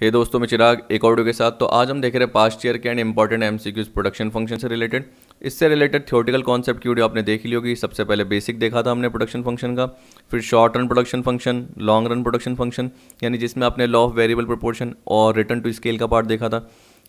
हे दोस्तों, मैं चिराग एक ऑडियो के साथ। तो आज हम देख रहे हैं पास्ट ईयर के and important MCQs production function से रिलेटेड। इससे रिलेटेड थ्योरेटिकल कॉन्सेप्ट की वीडियो आपने देख ली होगी। सबसे पहले बेसिक देखा था हमने प्रोडक्शन फंक्शन का, फिर short run production function, long run production function, यानी जिसमें आपने लॉ ऑफ वेरिएबल प्रोपोर्शन और रिटर्न टू स्केल का पार्ट देखा था।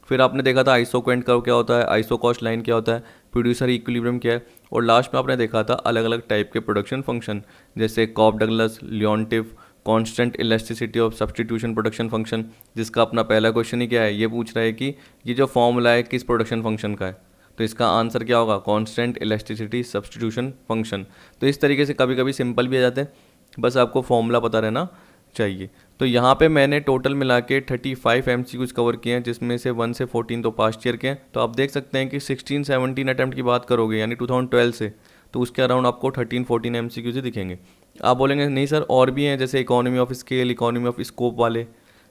फिर आपने देखा था आइसोक्वेंट कर्व क्या होता है, आइसो कॉस्ट लाइन क्या होता है, प्रोड्यूसर इक्विलिब्रियम क्या है, और लास्ट में आपने देखा था अलग अलग टाइप के प्रोडक्शन फंक्शन जैसे Cobb Douglas, Leontief, constant elasticity of substitution production function, जिसका अपना पहला क्वेश्चन ही क्या है, ये पूछ रहा है कि ये जो फॉर्मूला है किस प्रोडक्शन फंक्शन का है। तो इसका आंसर क्या होगा, कांस्टेंट इलास्टिसिटी सब्स्टिट्यूशन फंक्शन। तो इस तरीके से कभी कभी सिंपल भी आ जाते हैं, बस आपको फॉर्मूला पता रहना चाहिए। तो यहाँ पे मैंने टोटल मिला के 35 एमसीक्यूज कवर किए हैं, जिसमें से 1 से 14 तो पास्ट ईयर के हैं। तो आप देख सकते हैं कि 16-17 अटैम्प्ट की बात करोगे यानी 2012 से, तो उसके अराउंड आपको 13-14 एमसीक्यूज ही दिखेंगे। आप बोलेंगे नहीं सर और भी हैं, जैसे economy of scale, economy of scope वाले,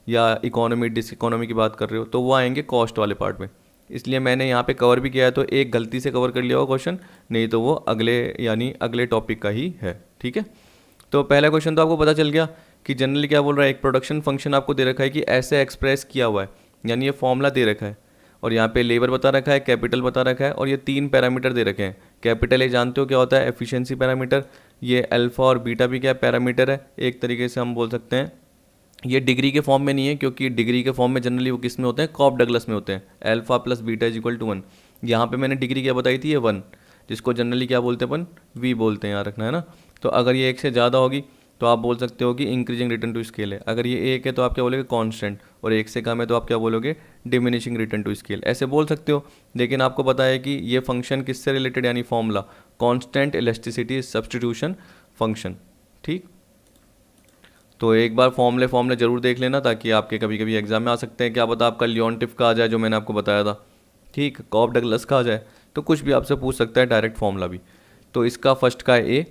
या इकोनॉमी डिस इकोनॉमी की बात कर रहे हो, तो वो आएंगे कॉस्ट वाले पार्ट में। इसलिए मैंने यहाँ पे कवर भी किया है, तो एक गलती से कवर कर लिया होगा क्वेश्चन, नहीं तो वो अगले यानी अगले टॉपिक का ही है। ठीक है, तो पहला क्वेश्चन तो आपको पता चल गया कि जनरली क्या बोल रहा है। एक प्रोडक्शन फंक्शन आपको दे रखा है कि ऐसे एक्सप्रेस किया हुआ है, यानी ये फॉर्मूला दे रखा है, और यहाँ पे लेबर बता रखा है, कैपिटल बता रखा है, और ये 3 पैरामीटर दे रखे हैं। कैपिटल ये जानते हो क्या होता है, एफिशिएंसी पैरामीटर। ये अल्फा और बीटा भी क्या पैरामीटर है, एक तरीके से हम बोल सकते हैं। ये डिग्री के फॉर्म में नहीं है, क्योंकि डिग्री के फॉर्म में जनरली वो किस में होते हैं, कॉफ डगलस में होते हैं। Alpha plus beta is equal to 1। यहाँ पे मैंने डिग्री क्या बताई थी, ये 1, जिसको जनरली क्या बोलते हैं अपन, वी बोलते हैं, यहाँ रखना है ना। तो अगर ये 1 से ज़्यादा होगी तो आप बोल सकते हो कि इंक्रीजिंग रिटर्न टू स्केल है। अगर ये 1 है तो आप क्या बोलोगे, कांस्टेंट, और 1 से कम है तो आप क्या बोलोगे, डिमिनिशिंग रिटर्न टू स्केल, ऐसे बोल सकते हो। लेकिन आपको पता है कि ये फंक्शन किससे रिलेटेड, यानी formula constant elasticity substitution function. ठीक, तो एक बार फॉर्मूले जरूर देख लेना, ताकि आपके कभी कभी एग्जाम में आ सकते हैं। क्या पता आपका लियोनटिफ का आ जाए जो मैंने आपको बताया था, ठीक, कॉफ डगलस का आ जाए, तो कुछ भी आपसे पूछ सकता है, डायरेक्ट फॉर्मूला भी। तो इसका फर्स्ट का है ए।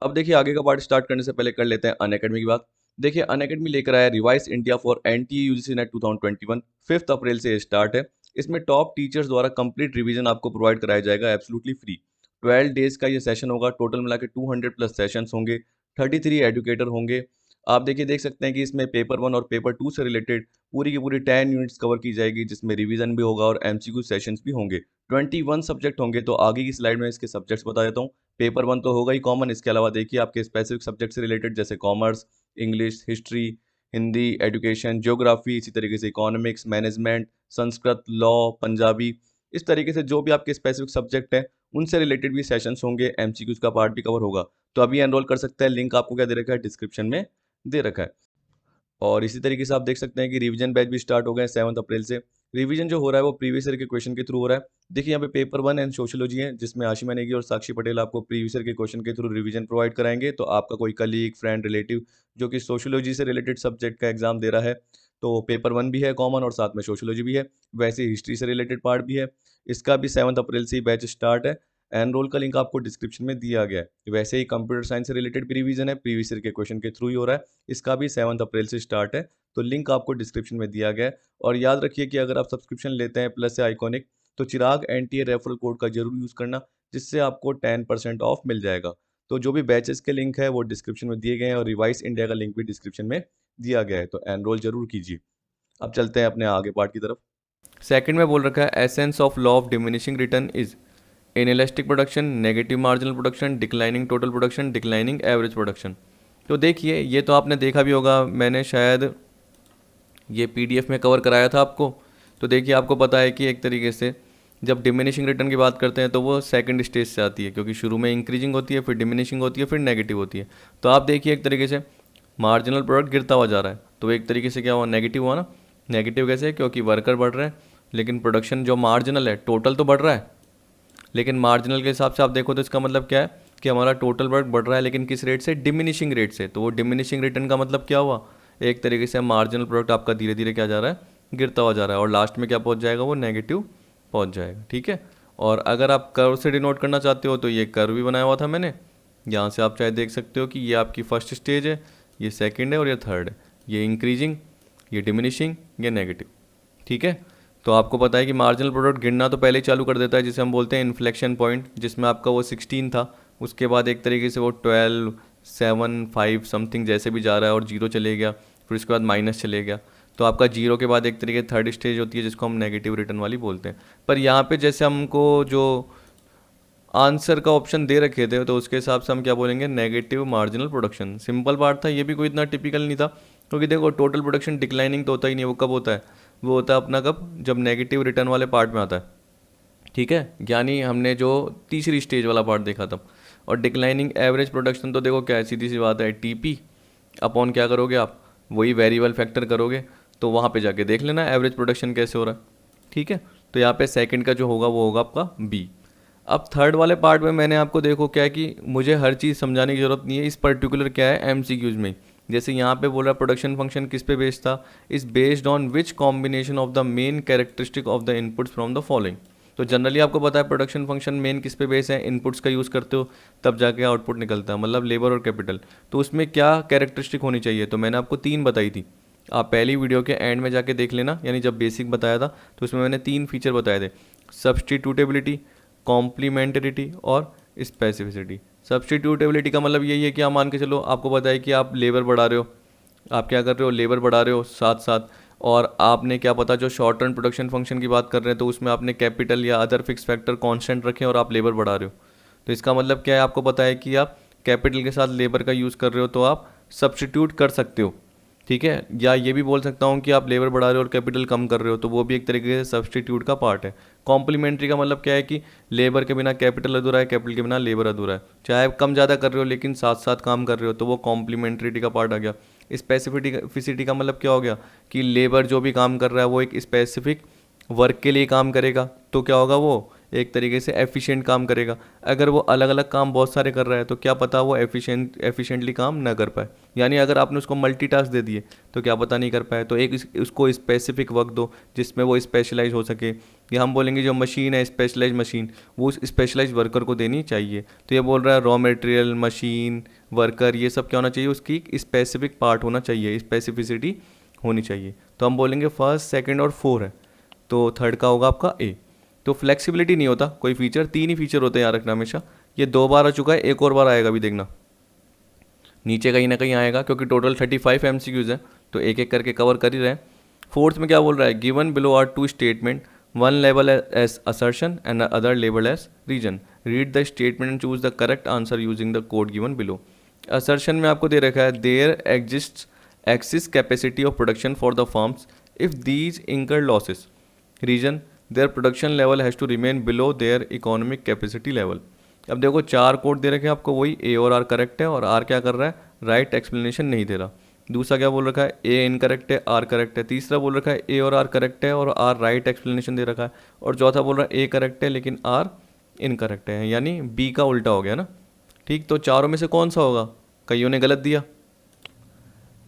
अब देखिए आगे का पार्ट स्टार्ट करने से पहले कर लेते हैं अनअकैडमी की बात। देखिए अनअकैडमी लेकर आया revise India for NTA UGC net 2021। 5 अप्रैल से स्टार्ट है। इसमें टॉप टीचर्स द्वारा कंप्लीट रिवीजन आपको प्रोवाइड कराया जाएगा एब्सोल्युटली फ्री। 12 डेज का ये सेशन होगा, टोटल मिला के 200 प्लस सेशंस होंगे, 33 एजुकेटर होंगे। आप देखिए देख सकते हैं कि इसमें पेपर 1 और पेपर 2 से रिलेटेड पूरी की पूरी 10 यूनिट्स कवर की जाएगी, जिसमें रिवीजन भी होगा और एमसीक्यू सेशंस भी होंगे। 21 सब्जेक्ट होंगे। तो आगे की स्लाइड में इसके सब्जेक्ट्स बता देता हूँ। पेपर 1 तो होगा ही कॉमन, इसके अलावा देखिए आपके स्पेसिफिक सब्जेक्ट से रिलेटेड जैसे commerce, English, history, Hindi, education, geography, इसी तरीके से economics, management, Sanskrit, law, Punjabi, इस तरीके से जो भी आपके स्पेसिफिक सब्जेक्ट हैं उनसे रिलेटेड भी सेशंस होंगे, एमसीक्यूज का पार्ट भी कवर होगा। तो अभी एनरोल कर सकते हैं, लिंक आपको क्या दे रखा है, डिस्क्रिप्शन में दे रखा है। और इसी तरीके से आप देख सकते हैं कि रिवीजन बैच भी स्टार्ट हो गए 7 अप्रैल से। रिवीजन जो हो रहा है वो प्रीवियस ईयर के क्वेश्चन के थ्रू हो रहा है। देखिए यहाँ पे पेपर 1 एंड सोशियोलॉजी है, जिसमें आशिमा नेगी और साक्षी पटेल आपको प्रीवियस ईयर के क्वेश्चन के थ्रू रिवीजन प्रोवाइड कराएंगे। तो आपका कोई कलीग, फ्रेंड, रिलेटिव जो कि सोशियोलॉजी से रिलेटेड सब्जेक्ट का एग्जाम दे रहा है, तो पेपर 1 भी है कॉमन और साथ में सोशियोलॉजी भी है। वैसे हिस्ट्री से रिलेटेड पार्ट भी है। इसका भी 7 अप्रैल से ही बैच स्टार्ट है। एनरोल का लिंक आपको डिस्क्रिप्शन में दिया गया है। वैसे ही कंप्यूटर साइंस से रिलेटेड भी रिवीजन है, प्रीवियस ईयर के क्वेश्चन के थ्रू ही हो रहा है। इसका भी 7 अप्रैल से स्टार्ट है। तो लिंक आपको डिस्क्रिप्शन में दिया गया है। और याद रखिए कि अगर आप सब्सक्रिप्शन लेते हैं प्लस या आइकॉनिक, तो चिराग एनटीए रेफरल कोड का जरूर यूज़ करना, जिससे आपको 10% ऑफ मिल जाएगा। तो जो भी बैचेस के लिंक है वो डिस्क्रिप्शन में दिए गए हैं, और रिवाइज इंडिया का लिंक भी डिस्क्रिप्शन में दिया गया है। तो एनरोल जरूर कीजिए। अब चलते हैं अपने आगे पार्ट की तरफ। सेकंड में बोल रखा है essence of law of diminishing return is inelastic production, negative marginal production, declining total production, declining average production. तो देखिए ये तो आपने देखा भी होगा, मैंने शायद ये पीडीएफ में कवर कराया था आपको। तो देखिए आपको पता है कि एक तरीके से जब डिमिनिशिंग रिटर्न की बात करते हैं तो वो सेकंड स्टेज से आती है, क्योंकि शुरू में इंक्रीजिंग होती है, फिर डिमिनिशिंग होती है, फिर नेगेटिव होती है। तो आप देखिए एक तरीके से मार्जिनल प्रोडक्ट गिरता हुआ जा रहा है, तो एक तरीके से क्या हुआ, नेगेटिव हुआ ना। नेगेटिव कैसे, क्योंकि वर्कर बढ़ रहे हैं लेकिन प्रोडक्शन जो मार्जिनल है, टोटल तो बढ़ रहा है लेकिन मार्जिनल के हिसाब से आप देखो तो इसका मतलब क्या है कि हमारा टोटल वर्क बढ़ रहा है, लेकिन किस रेट से, डिमिनिशिंग रेट से। तो वो डिमिनिशिंग रिटर्न का मतलब क्या हुआ, एक तरीके से मार्जिनल प्रोडक्ट आपका धीरे धीरे क्या जा रहा है, गिरता हुआ जा रहा है, और लास्ट में क्या पहुंच जाएगा, वो नेगेटिव पहुंच जाएगा। ठीक है, और अगर आप कर्व से डिनोट करना चाहते हो तो ये कर्व भी बनाया हुआ था मैंने। यहाँ से आप चाहे देख सकते हो कि ये आपकी फर्स्ट स्टेज है, ये सेकेंड है और ये थर्ड है, ये इंक्रीजिंग, ये डिमिनिशिंग, ये नेगेटिव। ठीक है, तो आपको पता है कि मार्जिनल प्रोडक्ट गिरना तो पहले ही चालू कर देता है, जिसे हम बोलते हैं इन्फ्लेक्शन पॉइंट, जिसमें आपका वो 16 था, उसके बाद एक तरीके से वो 12, 7, 5 समथिंग जैसे भी जा रहा है और जीरो चले गया, फिर उसके बाद माइनस चले गया। तो आपका जीरो के बाद एक तरीके थर्ड स्टेज होती है जिसको हम नेगेटिव रिटर्न वाली बोलते हैं। पर यहाँ पे जैसे हमको जो आंसर का ऑप्शन दे रखे थे तो उसके हिसाब से हम क्या बोलेंगे, negative marginal production. Simple part था, ये भी कोई इतना टिपिकल नहीं था, क्योंकि देखो टोटल प्रोडक्शन डिक्लाइनिंग तो होता ही नहीं, वो कब होता है, वो होता है अपना कब, जब नेगेटिव रिटर्न वाले पार्ट में आता है। ठीक है, यानी हमने जो तीसरी स्टेज वाला पार्ट देखा था। और डिक्लाइनिंग एवरेज प्रोडक्शन तो देखो क्या है, सीधी सी बात है, टीपी अपॉन क्या करोगे आप, वही वेरिएबल फैक्टर करोगे, तो वहाँ पे जाके देख लेना एवरेज प्रोडक्शन कैसे हो रहा है। ठीक है, तो यहाँ पे सेकंड का जो होगा वो होगा आपका बी। अब थर्ड वाले पार्ट में मैंने आपको देखो क्या है कि मुझे हर चीज़ समझाने की ज़रूरत नहीं है, इस पर्टिकुलर क्या है एमसीक्यूज में। जैसे यहाँ पे बोल रहा है प्रोडक्शन फंक्शन किस पे बेस्ड था, is based on which combination of the main characteristic of the inputs from the following. तो जनरली आपको पता है प्रोडक्शन फंक्शन मेन किस पे बेस है, इनपुट्स का यूज़ करते हो तब जाके आउटपुट निकलता है, मतलब लेबर और कैपिटल। तो उसमें क्या कैरेक्टरिस्टिक होनी चाहिए, तो मैंने आपको 3 बताई थी, आप पहली वीडियो के एंड में जाके देख लेना, यानी जब बेसिक बताया था तो उसमें मैंने 3 फीचर बताए थे, सब्सटीट्यूटेबिलिटी, कॉम्प्लीमेंटरिटी और स्पेसिफिसिटी। सब्सटीट्यूटेबिलिटी का मतलब यही है कि आप मान के चलो, आपको पता है कि आप लेबर बढ़ा रहे हो, आप क्या कर रहे हो, लेबर बढ़ा रहे हो साथ साथ, और आपने क्या पता जो शॉर्ट टर्म प्रोडक्शन फंक्शन की बात कर रहे हैं तो उसमें आपने कैपिटल या अदर फिक्स फैक्टर कांस्टेंट रखे और आप लेबर बढ़ा रहे हो। तो इसका मतलब क्या है, आपको पता है कि आप कैपिटल के साथ लेबर का यूज़ कर रहे हो तो आप सब्सटीट्यूट कर सकते हो। ठीक है, या ये भी बोल सकता हूँ कि आप लेबर बढ़ा रहे हो और कैपिटल कम कर रहे हो, तो वो भी एक तरीके से सब्सटीट्यूट का पार्ट है। कॉम्प्लीमेंट्री का मतलब क्या है कि लेबर के बिना कैपिटल अधूरा है, कैपिटल के बिना लेबर अधूरा है, चाहे आप कम ज़्यादा कर रहे हो लेकिन साथ साथ काम कर रहे हो, तो वो कॉम्प्लीमेंट्रिटी का पार्ट आ गया। स्पेसिफिसिटी का मतलब क्या हो गया कि लेबर जो भी काम कर रहा है वो एक स्पेसिफिक वर्क के लिए काम करेगा, तो क्या होगा, वो एक तरीके से एफिशिएंट काम करेगा। अगर वो अलग अलग काम बहुत सारे कर रहा है तो क्या पता वो एफिशिएंटली काम ना कर पाए, यानी अगर आपने उसको मल्टीटास्क दे दिए तो क्या पता नहीं कर पाए। तो एक उसको स्पेसिफिक वर्क दो जिसमें वो स्पेशलाइज हो सके, या हम बोलेंगे जो मशीन है स्पेशलाइज मशीन, वो उस स्पेशलाइज वर्कर को देनी चाहिए। तो ये बोल रहा है रॉ मटेरियल, मशीन, वर्कर, ये सब क्या होना चाहिए, उसकी स्पेसिफिक पार्ट होना चाहिए, स्पेसिफिसिटी होनी चाहिए। तो हम बोलेंगे फर्स्ट, सेकेंड और 4 है, तो थर्ड का होगा आपका ए। तो फ्लेक्सिबिलिटी नहीं होता कोई फीचर, 3 ही फीचर होते हैं याद रखना हमेशा। ये 2 बार आ चुका है, एक और बार आएगा भी, देखना नीचे कहीं ना कहीं आएगा, क्योंकि टोटल 35 एमसीक्यूज है तो एक एक करके कवर कर ही रहे हैं। फोर्थ में क्या बोल रहा है, given below are 2 statement, one label as assertion and other label as reason, read the statement and choose the correct answer using the code given below. Assertion में आपको दे रखा है there exist excess capacity of production for the firms if these incur losses, reason their production level has to remain below their economic capacity level. अब देखो 4 code दे रखे हैं आपको, वही ए और आर करेक्ट है, और आर क्या कर रहा है, राइट एक्सप्लेनेशन नहीं दे रहा। दूसरा क्या बोल रखा है, ए इनकरेक्ट है, आर करेक्ट है। तीसरा बोल रखा है ए और आर करेक्ट है और आर राइट एक्सप्लेनेशन दे रखा है। और चौथा बोल रहा है ए करेक्ट है लेकिन आर इनकरेक्ट है, यानी बी का उल्टा हो गया ना। ठीक, तो चारों में से कौन सा होगा, कईयों ने गलत दिया।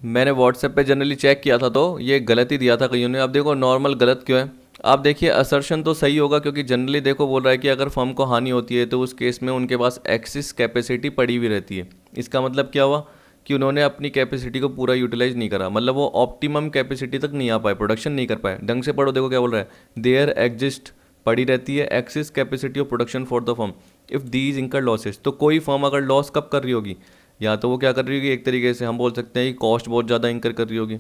मैंने व्हाट्सएप पे जनरली चेक किया था तो ये गलत ही दिया था कईयों ने। अब देखो नॉर्मल गलत क्यों है, आप देखिए असर्शन तो सही होगा, क्योंकि जनरली देखो बोल रहा है कि अगर फर्म को हानि होती है तो उस केस में उनके पास एक्सिस कैपेसिटी पड़ी हुई रहती है। इसका मतलब क्या हुआ कि उन्होंने अपनी कैपेसिटी को पूरा यूटिलाइज नहीं करा, मतलब वो ऑप्टिमम कैपेसिटी तक नहीं आ पाए, प्रोडक्शन नहीं कर पाए। ढंग से पढ़ो, देखो क्या बोल रहा है, देयर एग्जिस्ट पड़ी रहती है axis capacity of production for the firm if these incur losses. तो कोई फर्म अगर लॉस कब कर रही होगी, या तो वो क्या कर रही होगी, एक तरीके से हम बोल सकते हैं कि कॉस्ट बहुत ज़्यादा इंकर कर रही होगी,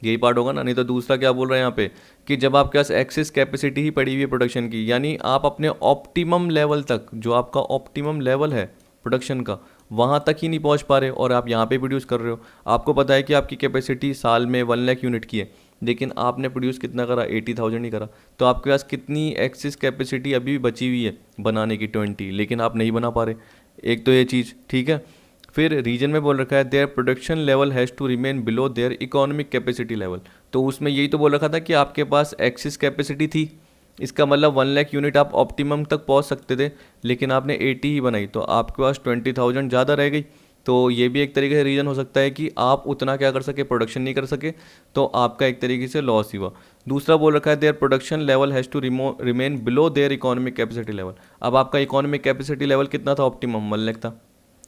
यही पार्ट होगा ना। नहीं तो दूसरा क्या बोल रहे हैं यहाँ पे कि जब आपके पास एक्सेस कैपेसिटी ही पड़ी हुई है प्रोडक्शन की, यानी आप अपने ऑप्टिमम लेवल तक, जो आपका ऑप्टिमम लेवल है प्रोडक्शन का, वहाँ तक ही नहीं पहुँच पा रहे और आप यहाँ पे प्रोड्यूस कर रहे हो। आपको पता है कि आपकी कैपेसिटी साल में 1 लाख यूनिट की है, लेकिन आपने प्रोड्यूस कितना करा, 80,000 ही करा। तो आपके पास कितनी एक्सेस कैपेसिटी अभी भी बची हुई है बनाने की, 20, लेकिन आप नहीं बना पा रहे। एक तो ये चीज़ ठीक है। फिर रीजन में बोल रखा है their production level has to remain below their economic capacity level. तो उसमें यही तो बोल रखा था कि आपके पास एक्सिस कैपेसिटी थी, इसका मतलब 1 लाख यूनिट आप ऑप्टिमम तक पहुंच सकते थे, लेकिन आपने 80 ही बनाई, तो आपके पास 20,000 ज़्यादा रह गई। तो ये भी एक तरीके से रीज़न हो सकता है कि आप उतना क्या कर सके, प्रोडक्शन नहीं कर सके, तो आपका एक तरीके से लॉस ही हुआ। दूसरा बोल रखा है their production level has to remain below their economic capacity level. अब आपका इकोनॉमिक कैपेसिटी लेवल कितना था, ऑप्टिमम 1 लाख था,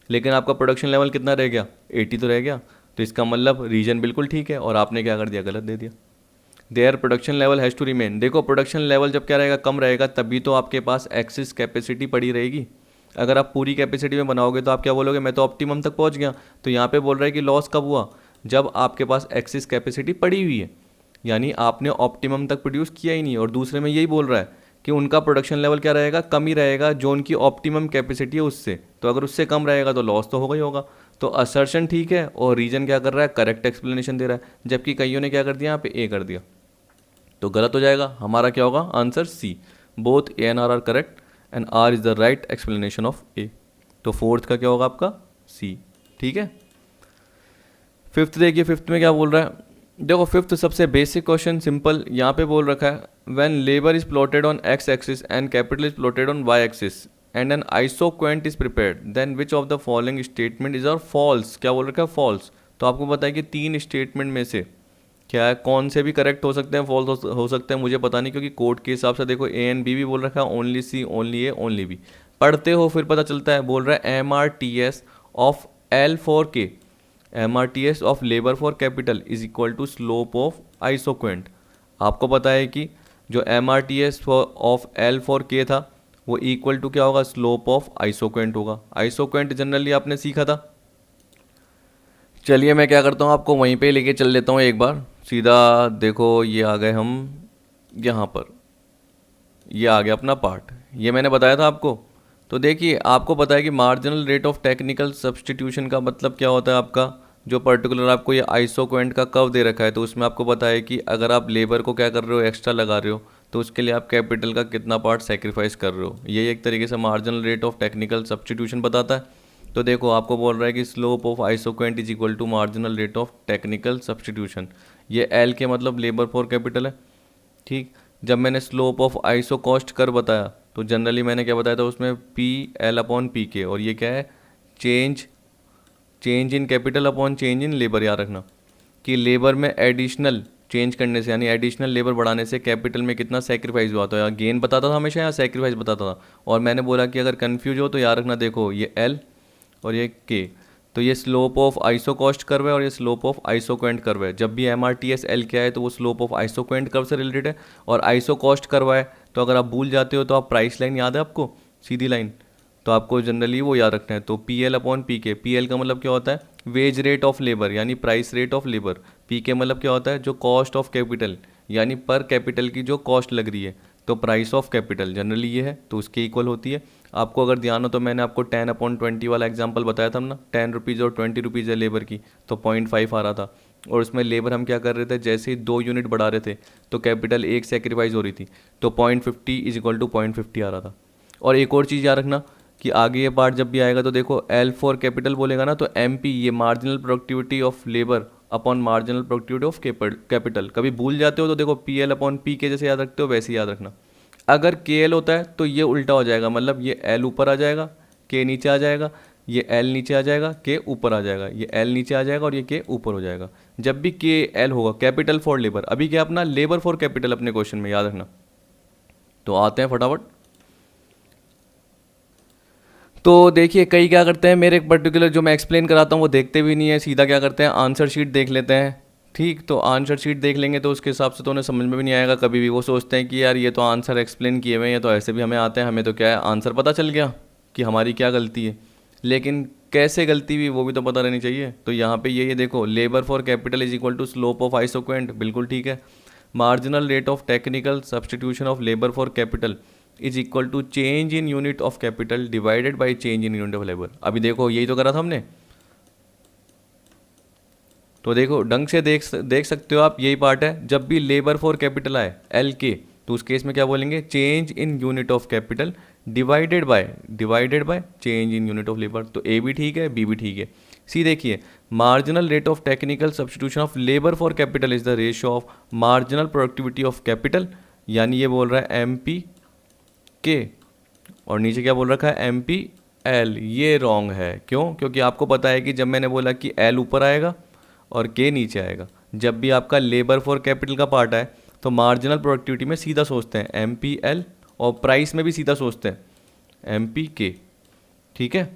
लेकिन आपका प्रोडक्शन लेवल कितना रह गया, 80 तो रह गया। तो इसका मतलब रीजन बिल्कुल ठीक है और आपने क्या कर दिया, गलत दे दिया। Their production level has to remain, देखो प्रोडक्शन लेवल जब क्या रहेगा, कम रहेगा, तभी तो आपके पास एक्सिस कैपेसिटी पड़ी रहेगी। अगर आप पूरी कैपेसिटी में बनाओगे तो आप क्या बोलोगे, मैं तो ऑप्टिमम तक पहुंच गया। तो यहाँ पे बोल रहा है कि लॉस कब हुआ, जब आपके पास एक्सिस कैपेसिटी पड़ी हुई है। यानी आपने ऑप्टिमम तक प्रोड्यूस किया ही नहीं, और दूसरे में यही बोल रहा है कि उनका प्रोडक्शन लेवल क्या रहेगा, कम ही रहेगा जो उनकी ऑप्टिमम कैपेसिटी है उससे। तो अगर उससे कम रहेगा तो लॉस तो होगा ही होगा। तो असर्शन ठीक है और रीजन क्या कर रहा है, करेक्ट एक्सप्लेनेशन दे रहा है, जबकि कईयों ने क्या कर दिया यहाँ पे ए कर दिया, तो गलत हो जाएगा। हमारा क्या होगा answer C, both A and R correct and R is the right explanation of A. तो फोर्थ का क्या होगा आपका सी। ठीक है, फिफ्थ देखिए, फिफ्थ में क्या बोल रहा है, देखो फिफ्थ सबसे बेसिक क्वेश्चन, सिंपल। यहाँ पे बोल रखा है when labour is plotted on X axis and capital is plotted on Y axis and an isoquant is prepared then which of the following statement is are false. क्या बोल रखा है, false. तो आपको पता है कि तीन स्टेटमेंट में से क्या है, कौन से भी करेक्ट हो सकते हैं, फॉल्स हो सकते हैं, मुझे पता नहीं, क्योंकि कोड के हिसाब से देखो ए एंड बी भी बोल रखा है, ओनली सी, ओनली ए, ओनली बी। पढ़ते हो फिर पता चलता है। बोल रहा है MRTS of L4K, MRTS of labour for capital is equal to slope of isoquant. आपको पता है कि जो MRTS ऑफ L4K था वो इक्वल टू क्या होगा, स्लोप ऑफ आइसोक्वेंट होगा। आइसोक्वेंट जनरली आपने सीखा था। चलिए मैं क्या करता हूँ, आपको वहीं पे लेके चल लेता हूँ एक बार सीधा। देखो ये आ गए हम यहाँ पर, ये आ गया अपना पार्ट, ये मैंने बताया था आपको। तो देखिए आपको पता है कि marginal rate of technical substitution का मतलब क्या होता है, आपका जो पर्टिकुलर आपको ये आइसोक्वेंट का कर्व दे रखा है, तो उसमें आपको पता है कि अगर आप लेबर को क्या कर रहे हो, एक्स्ट्रा लगा रहे हो, तो उसके लिए आप कैपिटल का कितना पार्ट सेक्रीफाइस कर रहे हो, ये एक तरीके से marginal rate of technical substitution बताता है। तो देखो आपको बोल रहा है कि slope of isoquant is equal to marginal rate of technical substitution. ये एल के मतलब लेबर फॉर कैपिटल है। ठीक, जब मैंने स्लोप ऑफ आइसो कॉस्ट कर बताया तो जनरली मैंने क्या बताया था उसमें, पी एल अपॉन पी के, और ये क्या है, change in capital upon change in labour. याद रखना कि लेबर में एडिशनल चेंज करने से, यानी एडिशनल लेबर बढ़ाने से कैपिटल में कितना सेक्रीफाइस हुआ, तो या गेन बताता था हमेशा या सेक्रीफाइस बताता था। और मैंने बोला कि अगर कन्फ्यूज हो तो याद रखना, देखो ये एल और ये के, तो ये slope of iso cost curve है और ये स्लोप ऑफ आइसोक्वेंट कर्व है। जब भी MRTS एल क्या है तो वो स्लोप ऑफ आइसोक्वेंट कर्व से रिलेटेड है, और आइसो कॉस्ट कर्व है तो अगर आप भूल जाते हो तो आप प्राइस लाइन याद है आपको, सीधी लाइन, तो आपको जनरली वो याद रखना है। तो PL अपॉन PK, PL का मतलब क्या होता है, वेज रेट ऑफ लेबर यानी price rate of labour. PK मतलब क्या होता है, जो कॉस्ट ऑफ कैपिटल यानी पर कैपिटल की जो कॉस्ट लग रही है, तो प्राइस ऑफ कैपिटल जनरली ये है, तो उसके इक्वल होती है। आपको अगर ध्यान हो तो मैंने आपको 10/20 वाला एग्जांपल बताया था ना, 10 रुपीज़ और 20 रुपीज़ है लेबर की, तो 0.5 आ रहा था। और उसमें लेबर हम क्या कर रहे थे, जैसे ही 2 यूनिट बढ़ा रहे थे तो कैपिटल एक सेक्रीफाइस हो रही थी, तो 0.50 इज इक्वल टू 0.50 आ रहा था। और एक और चीज़ याद रखना कि आगे ये पार्ट जब भी आएगा तो देखो L फॉर कैपिटल बोलेगा ना, तो MP ये marginal productivity of labour upon marginal productivity of capital. कभी भूल जाते हो तो देखो PL अपॉन PK जैसे याद रखते हो वैसे याद रखना। अगर KL होता है तो ये उल्टा हो जाएगा, मतलब ये L ऊपर आ जाएगा, K नीचे आ जाएगा, ये L नीचे आ जाएगा, K ऊपर आ जाएगा, ये L नीचे आ जाएगा और ये K ऊपर हो जाएगा। जब भी KL होगा कैपिटल फॉर लेबर, अभी क्या अपना लेबर फॉर कैपिटल अपने क्वेश्चन में, याद रखना। तो आते हैं फटाफट। तो देखिए कई क्या करते हैं, मेरे एक पर्टिकुलर जो मैं एक्सप्लेन कराता हूँ वो देखते भी नहीं है, सीधा क्या करते हैं आंसर शीट देख लेते हैं। ठीक, तो आंसर शीट देख लेंगे तो उसके हिसाब से तो उन्हें समझ में भी नहीं आएगा कभी भी। वो सोचते हैं कि यार ये तो आंसर एक्सप्लेन किए हुए हैं, ये तो ऐसे भी हमें आते हैं, हमें तो क्या है आंसर पता चल गया कि हमारी क्या गलती है, लेकिन कैसे गलती हुई वो भी तो पता रहनी चाहिए। तो यहाँ पे ये देखो, labour for capital is equal to slope of isoquant, बिल्कुल ठीक है। Marginal rate of technical substitution of labour for capital is equal to change in unit of capital divided by change in unit of labour. अभी देखो यही तो करा था हमने, तो देखो ढंग से देख सकते हो आप, यही पार्ट है। जब भी लेबर फॉर कैपिटल आए LK, तो उस केस में क्या बोलेंगे, change in unit of capital divided by change in unit of labour. तो A भी ठीक है, B भी ठीक है। सी देखिए, marginal rate of technical substitution of labour for capital is the ratio of marginal productivity of capital, यानी ये बोल रहा है MPK, और नीचे क्या बोल रखा है MPL। ये रॉन्ग है, क्यों? क्योंकि आपको पता है कि जब मैंने बोला कि L ऊपर आएगा और K नीचे आएगा, जब भी आपका लेबर फॉर कैपिटल का पार्ट है तो मार्जिनल प्रोडक्टिविटी में सीधा सोचते हैं MPL, और प्राइस में भी सीधा सोचते हैं MPK, ठीक है।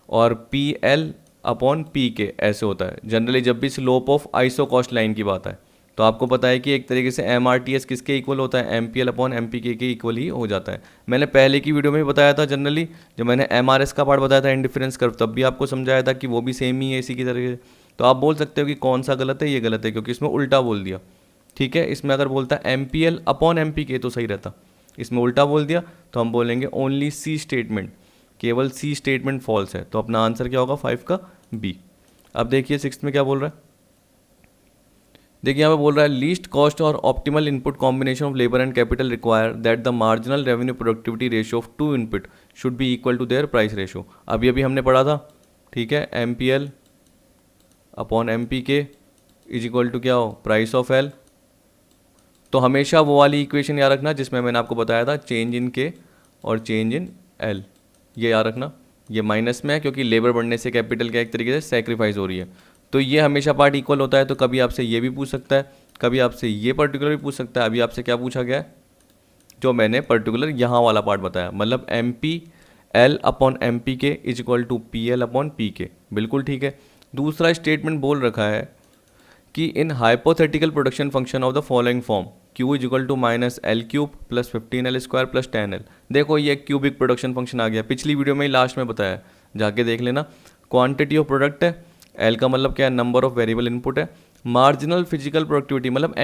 और PL अपॉन PK ऐसे होता है जनरली जब भी slope of iso cost line की बात है। तो आपको पता है कि एक तरीके से MRTS किसके इक्वल होता है, MPL अपॉन MPK के इक्वल ही हो जाता है। मैंने पहले की वीडियो में भी बताया था जनरली, जब मैंने MRS का पार्ट बताया था इंडिफरेंस कर्व, तब भी आपको समझाया था कि वो भी सेम ही है इसी की तरह। तो आप बोल सकते हो कि कौन सा गलत है, ये गलत है क्योंकि इसमें उल्टा बोल दिया। ठीक है, इसमें अगर बोलता है MPL अपॉन MPK तो सही रहता, इसमें उल्टा बोल दिया तो हम बोलेंगे ओनली सी स्टेटमेंट, केवल सी स्टेटमेंट फॉल्स है। तो अपना आंसर क्या होगा 5 का बी। अब देखिए 6 में क्या बोल रहा है, देखिए यहाँ पे बोल रहा है लीस्ट कॉस्ट और optimal input combination of labour and capital require that the marginal revenue productivity ratio of two input should be equal to their price ratio. अभी अभी हमने पढ़ा था, ठीक है, MPL upon MPK is equal to क्या हो, प्राइस ऑफ L। तो हमेशा वो वाली इक्वेशन याद रखना जिसमें मैंने आपको बताया था चेंज इन K और चेंज इन L, ये याद रखना। ये माइनस में है क्योंकि लेबर बढ़ने से कैपिटल क्या एक तरीके से सेक्रीफाइस हो रही है, तो ये हमेशा पार्ट इक्वल होता है। तो कभी आपसे ये भी पूछ सकता है, कभी आपसे ये पर्टिकुलर भी पूछ सकता है। अभी आपसे क्या पूछा गया है, जो मैंने पर्टिकुलर यहाँ वाला पार्ट बताया, मतलब MPL upon MPK is equal to PL upon PK, बिल्कुल ठीक है। दूसरा स्टेटमेंट बोल रखा है कि in hypothetical production function of the following form Q is equal to minus L cube plus 15L square plus 10L। देखो ये क्यूबिक प्रोडक्शन फंक्शन आ गया, पिछली वीडियो में ही लास्ट में बताया, जाके देख लेना। क्वांटिटी ऑफ प्रोडक्ट है, L का मतलब क्या है, नंबर ऑफ वेरिएबल इनपुट है। मार्जिनल फिजिकल प्रोडक्टिविटी मतलब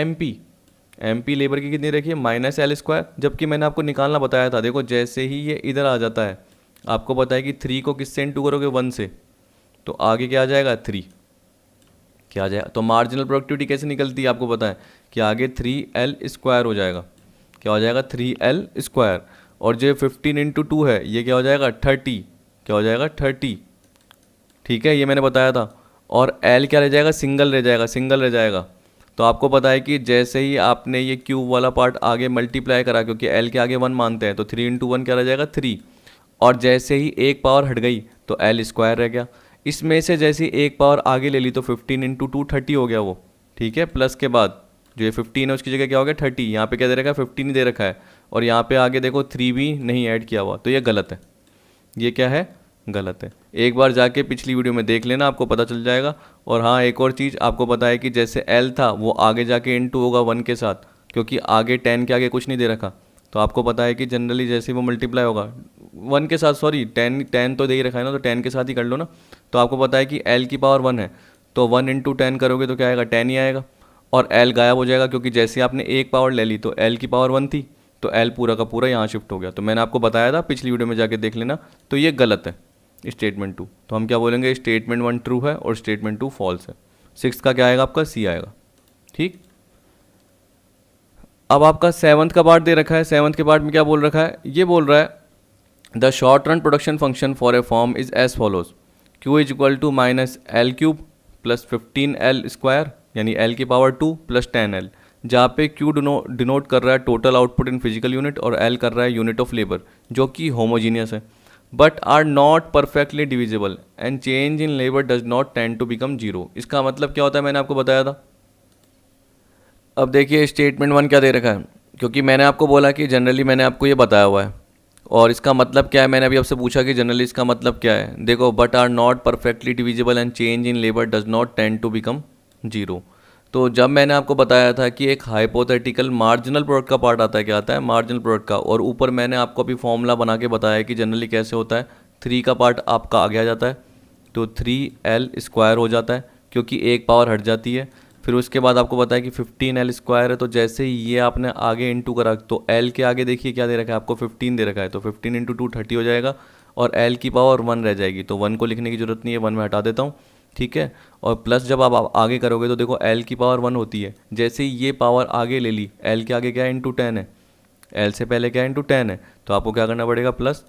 MP लेबर की कितनी रखी है, माइनस L स्क्वायर, जबकि मैंने आपको निकालना बताया था। देखो जैसे ही ये इधर आ जाता है, आपको पता है कि 3 को किससे इंटू करोगे, 1 से, तो आगे क्या आ जाएगा 3, क्या आ जाएगा। तो मार्जिनल प्रोडक्टिविटी कैसे निकलती है आपको पता है कि आगे 3L स्क्वायर हो जाएगा, क्या हो जाएगा 3L स्क्वायर। और जो 15 इंटू 2 है ये क्या हो जाएगा 30, क्या हो जाएगा 30, ठीक है, ये मैंने बताया था। और L क्या रह जाएगा, सिंगल रह जाएगा। तो आपको पता है कि जैसे ही आपने ये क्यूब वाला पार्ट आगे मल्टीप्लाई करा, क्योंकि L के आगे 1 मानते हैं, तो 3 इंटू 1 क्या रह जाएगा 3। और जैसे ही एक पावर हट गई तो L स्क्वायर रह गया। इसमें से जैसे ही एक पावर आगे ले ली तो 15 इंटू 2 30 हो गया वो, ठीक है। प्लस के बाद जो ये 15 है उसकी जगह क्या हो गया 30, यहाँ पे क्या दे रखा है 15 ही दे रखा है। और यहाँ पे आगे देखो 3 भी नहीं ऐड किया हुआ, तो ये गलत है, ये क्या है, गलत है। एक बार जाके पिछली वीडियो में देख लेना, आपको पता चल जाएगा। और हाँ एक और चीज़ आपको पता है कि जैसे L था वो आगे जाके इंटू होगा 1 के साथ, क्योंकि आगे 10 के आगे कुछ नहीं दे रखा। तो आपको पता है कि जनरली जैसे वो मल्टीप्लाई होगा 1 के साथ, सॉरी 10 तो दे ही रखा है ना, तो 10 के साथ ही कर लो ना। तो आपको पता है कि L की पावर 1 है, तो 1 इंटू 10 करोगे तो क्या आएगा 10 ही आएगा। और L गायब हो जाएगा क्योंकि जैसे आपने एक पावर ले ली तो L की पावर 1 थी, तो L पूरा का पूरा यहाँ शिफ्ट हो गया। तो मैंने आपको बताया था पिछली वीडियो में, जाके देख लेना। तो ये गलत है स्टेटमेंट 2। तो हम क्या बोलेंगे, स्टेटमेंट 1 ट्रू है और स्टेटमेंट 2 फॉल्स है। 6 का क्या आएगा आपका, C आएगा, ठीक। अब आपका 7th का पार्ट दे रखा है। 7th के पार्ट में क्या बोल रखा है, ये बोल रहा है the short run production function for a form is as follows, Q is equal to minus L cube plus 15L square यानी L की पावर 2 प्लस 10L, जहाँ पे Q डिनोट कर रहा है total output in physical unit और L कर रहा है यूनिट ऑफ लेबर, जो कि होमोजीनियस है but are not perfectly divisible and change in labour does not tend to become zero. इसका मतलब क्या होता है, मैंने आपको बताया था। अब देखिए स्टेटमेंट 1 क्या दे रखा है, क्योंकि मैंने आपको बोला कि जनरली मैंने आपको ये बताया हुआ है। और इसका मतलब क्या है, मैंने अभी आपसे पूछा कि जनरली इसका मतलब क्या है। देखो but are not perfectly divisible and change in labour does not tend to become zero. तो जब मैंने आपको बताया था कि एक हाइपोथेटिकल मार्जिनल प्रोडक्ट का पार्ट आता है, क्या आता है मार्जिनल प्रोडक्ट का, और ऊपर मैंने आपको अभी फॉर्मूला बना के बताया कि जनरली कैसे होता है, 3 का पार्ट आपका आगे आ जाता है तो 3L स्क्वायर हो जाता है क्योंकि एक पावर हट जाती है। फिर उसके बाद आपको पता है कि 15L स्क्वायर है, तो जैसे ही ये आपने आगे इंटू करा तो L के आगे देखिए क्या दे रखा है आपको, 15 दे रखा है, तो 15 इंटू 2 30 हो जाएगा और L की पावर 1 रह जाएगी। तो 1 को लिखने की जरूरत नहीं है, 1 में हटा देता हूँ, ठीक है। और प्लस जब आप आगे करोगे तो देखो L की पावर 1 होती है, जैसे ही ये पावर आगे ले ली, L के आगे क्या है इंटू 10 है, L से पहले क्या है इंटू 10 है, तो आपको क्या करना पड़ेगा प्लस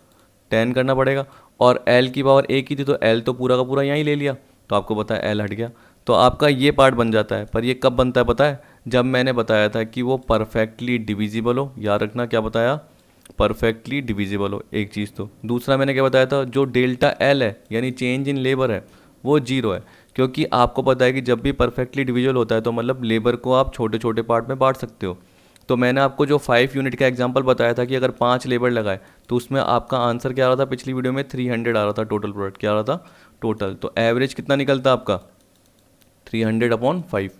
10 करना पड़ेगा। और L की पावर 1 ही थी तो L तो पूरा का पूरा यहाँ ही ले लिया, तो आपको पता है L हट गया, तो आपका ये पार्ट बन जाता है। पर ये कब बनता है पता है, जब मैंने बताया था कि वो परफेक्टली डिविजिबल हो। याद रखना क्या बताया, परफेक्टली डिविजिबल हो, एक चीज़। तो दूसरा मैंने क्या बताया था, जो डेल्टा L है यानी चेंज इन लेबर है वो 0 है, क्योंकि आपको पता है कि जब भी परफेक्टली डिविजिबल होता है तो मतलब लेबर को आप छोटे छोटे पार्ट में बांट सकते हो। तो मैंने आपको जो 5 यूनिट का एग्जांपल बताया था कि अगर 5 लेबर लगाए तो उसमें आपका आंसर क्या आ रहा था, पिछली वीडियो में 300 आ रहा था टोटल प्रोडक्ट, क्या आ रहा था टोटल। तो एवरेज कितना निकलता आपका 300/5,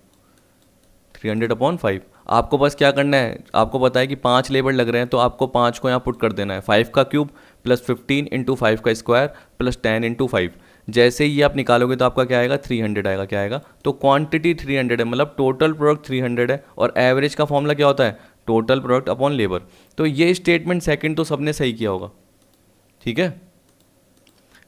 300/5। आपको बस क्या करना है, आपको पता है कि 5 लेबर लग रहे हैं तो आपको 5 को यहाँ पुट कर देना है, 5 का क्यूब प्लस 15 इंटू 5 का स्क्वायर प्लस 10 इंटू 5। जैसे ही आप निकालोगे तो आपका क्या आएगा 300 आएगा। क्या आएगा? तो क्वांटिटी 300 है, मतलब टोटल प्रोडक्ट 300 है। और एवरेज का फॉर्मूला क्या होता है? Total product upon labour. तो ये स्टेटमेंट सेकंड तो सबने सही किया होगा, ठीक है।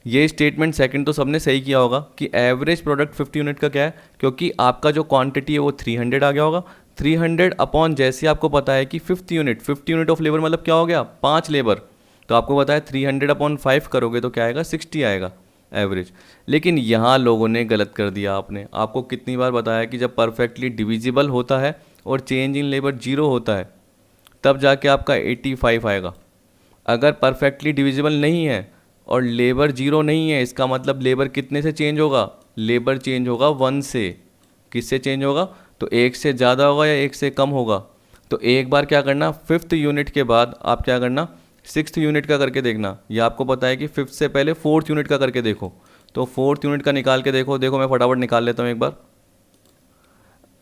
ये स्टेटमेंट सेकंड तो सबने सही किया होगा कि एवरेज प्रोडक्ट 50 यूनिट का क्या है, क्योंकि आपका जो क्वांटिटी है वो 300 आ गया होगा। 300 अपॉन जैसे आपको पता है कि 50 यूनिट ऑफ लेबर मतलब क्या हो गया? 5 लेबर। तो आपको पता है 300 अपॉन 5 करोगे तो क्या आएगा? 60 आएगा एवरेज। लेकिन यहाँ लोगों ने गलत कर दिया। आपको कितनी बार बताया कि जब परफेक्टली डिविजिबल होता है और चेंज इन लेबर 0 होता है तब जाके आपका 85 आएगा। अगर परफेक्टली डिविजिबल नहीं है और लेबर 0 नहीं है, इसका मतलब लेबर कितने से चेंज होगा? लेबर चेंज होगा 1 से। किससे चेंज होगा? तो 1 से ज़्यादा होगा या 1 से कम होगा। तो एक बार क्या करना, 5th यूनिट के बाद आप क्या करना, 6th यूनिट का करके देखना। या आपको पता है कि 5th से पहले 4th यूनिट का करके देखो। तो 4th यूनिट का निकाल के देखो मैं फटाफट निकाल लेता हूँ एक बार।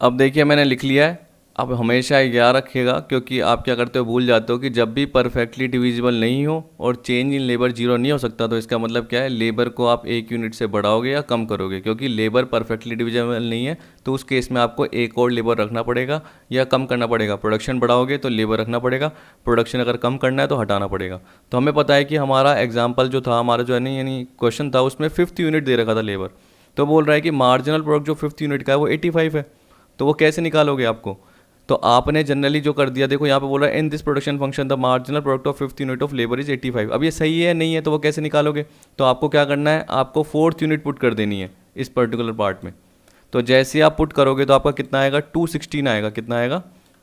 अब देखिए मैंने लिख लिया है। अब हमेशा याद रखिएगा, क्योंकि आप क्या करते हो, भूल जाते हो कि जब भी परफेक्टली डिविजिबल नहीं हो और चेंज इन लेबर 0 नहीं हो सकता, तो इसका मतलब क्या है? लेबर को आप 1 यूनिट से बढ़ाओगे या कम करोगे। क्योंकि लेबर परफेक्टली डिविजिबल नहीं है तो उस केस में आपको एक और लेबर रखना पड़ेगा या कम करना पड़ेगा। प्रोडक्शन बढ़ाओगे तो लेबर रखना पड़ेगा, प्रोडक्शन अगर कम करना है तो हटाना पड़ेगा। तो हमें पता है कि हमारा एग्जाम्पल जो था, हमारा जो है यानी क्वेश्चन था, उसमें 5th यूनिट दे रखा था लेबर। तो बोल रहा है कि मार्जिनल प्रोडक्ट जो 5th यूनिट का है वो 85 है। तो वो कैसे निकालोगे आपको? तो आपने जनरली जो कर दिया, देखो यहाँ पे बोल रहा है in this production function the marginal product of 5th unit of labour is 85। अब ये सही है नहीं है तो वो कैसे निकालोगे? तो आपको क्या करना है, आपको 4th यूनिट पुट कर देनी है इस पर्टिकुलर पार्ट में। तो जैसे आप पुट करोगे तो आपका कितना आएगा? 216 आएगा। कितना आएगा?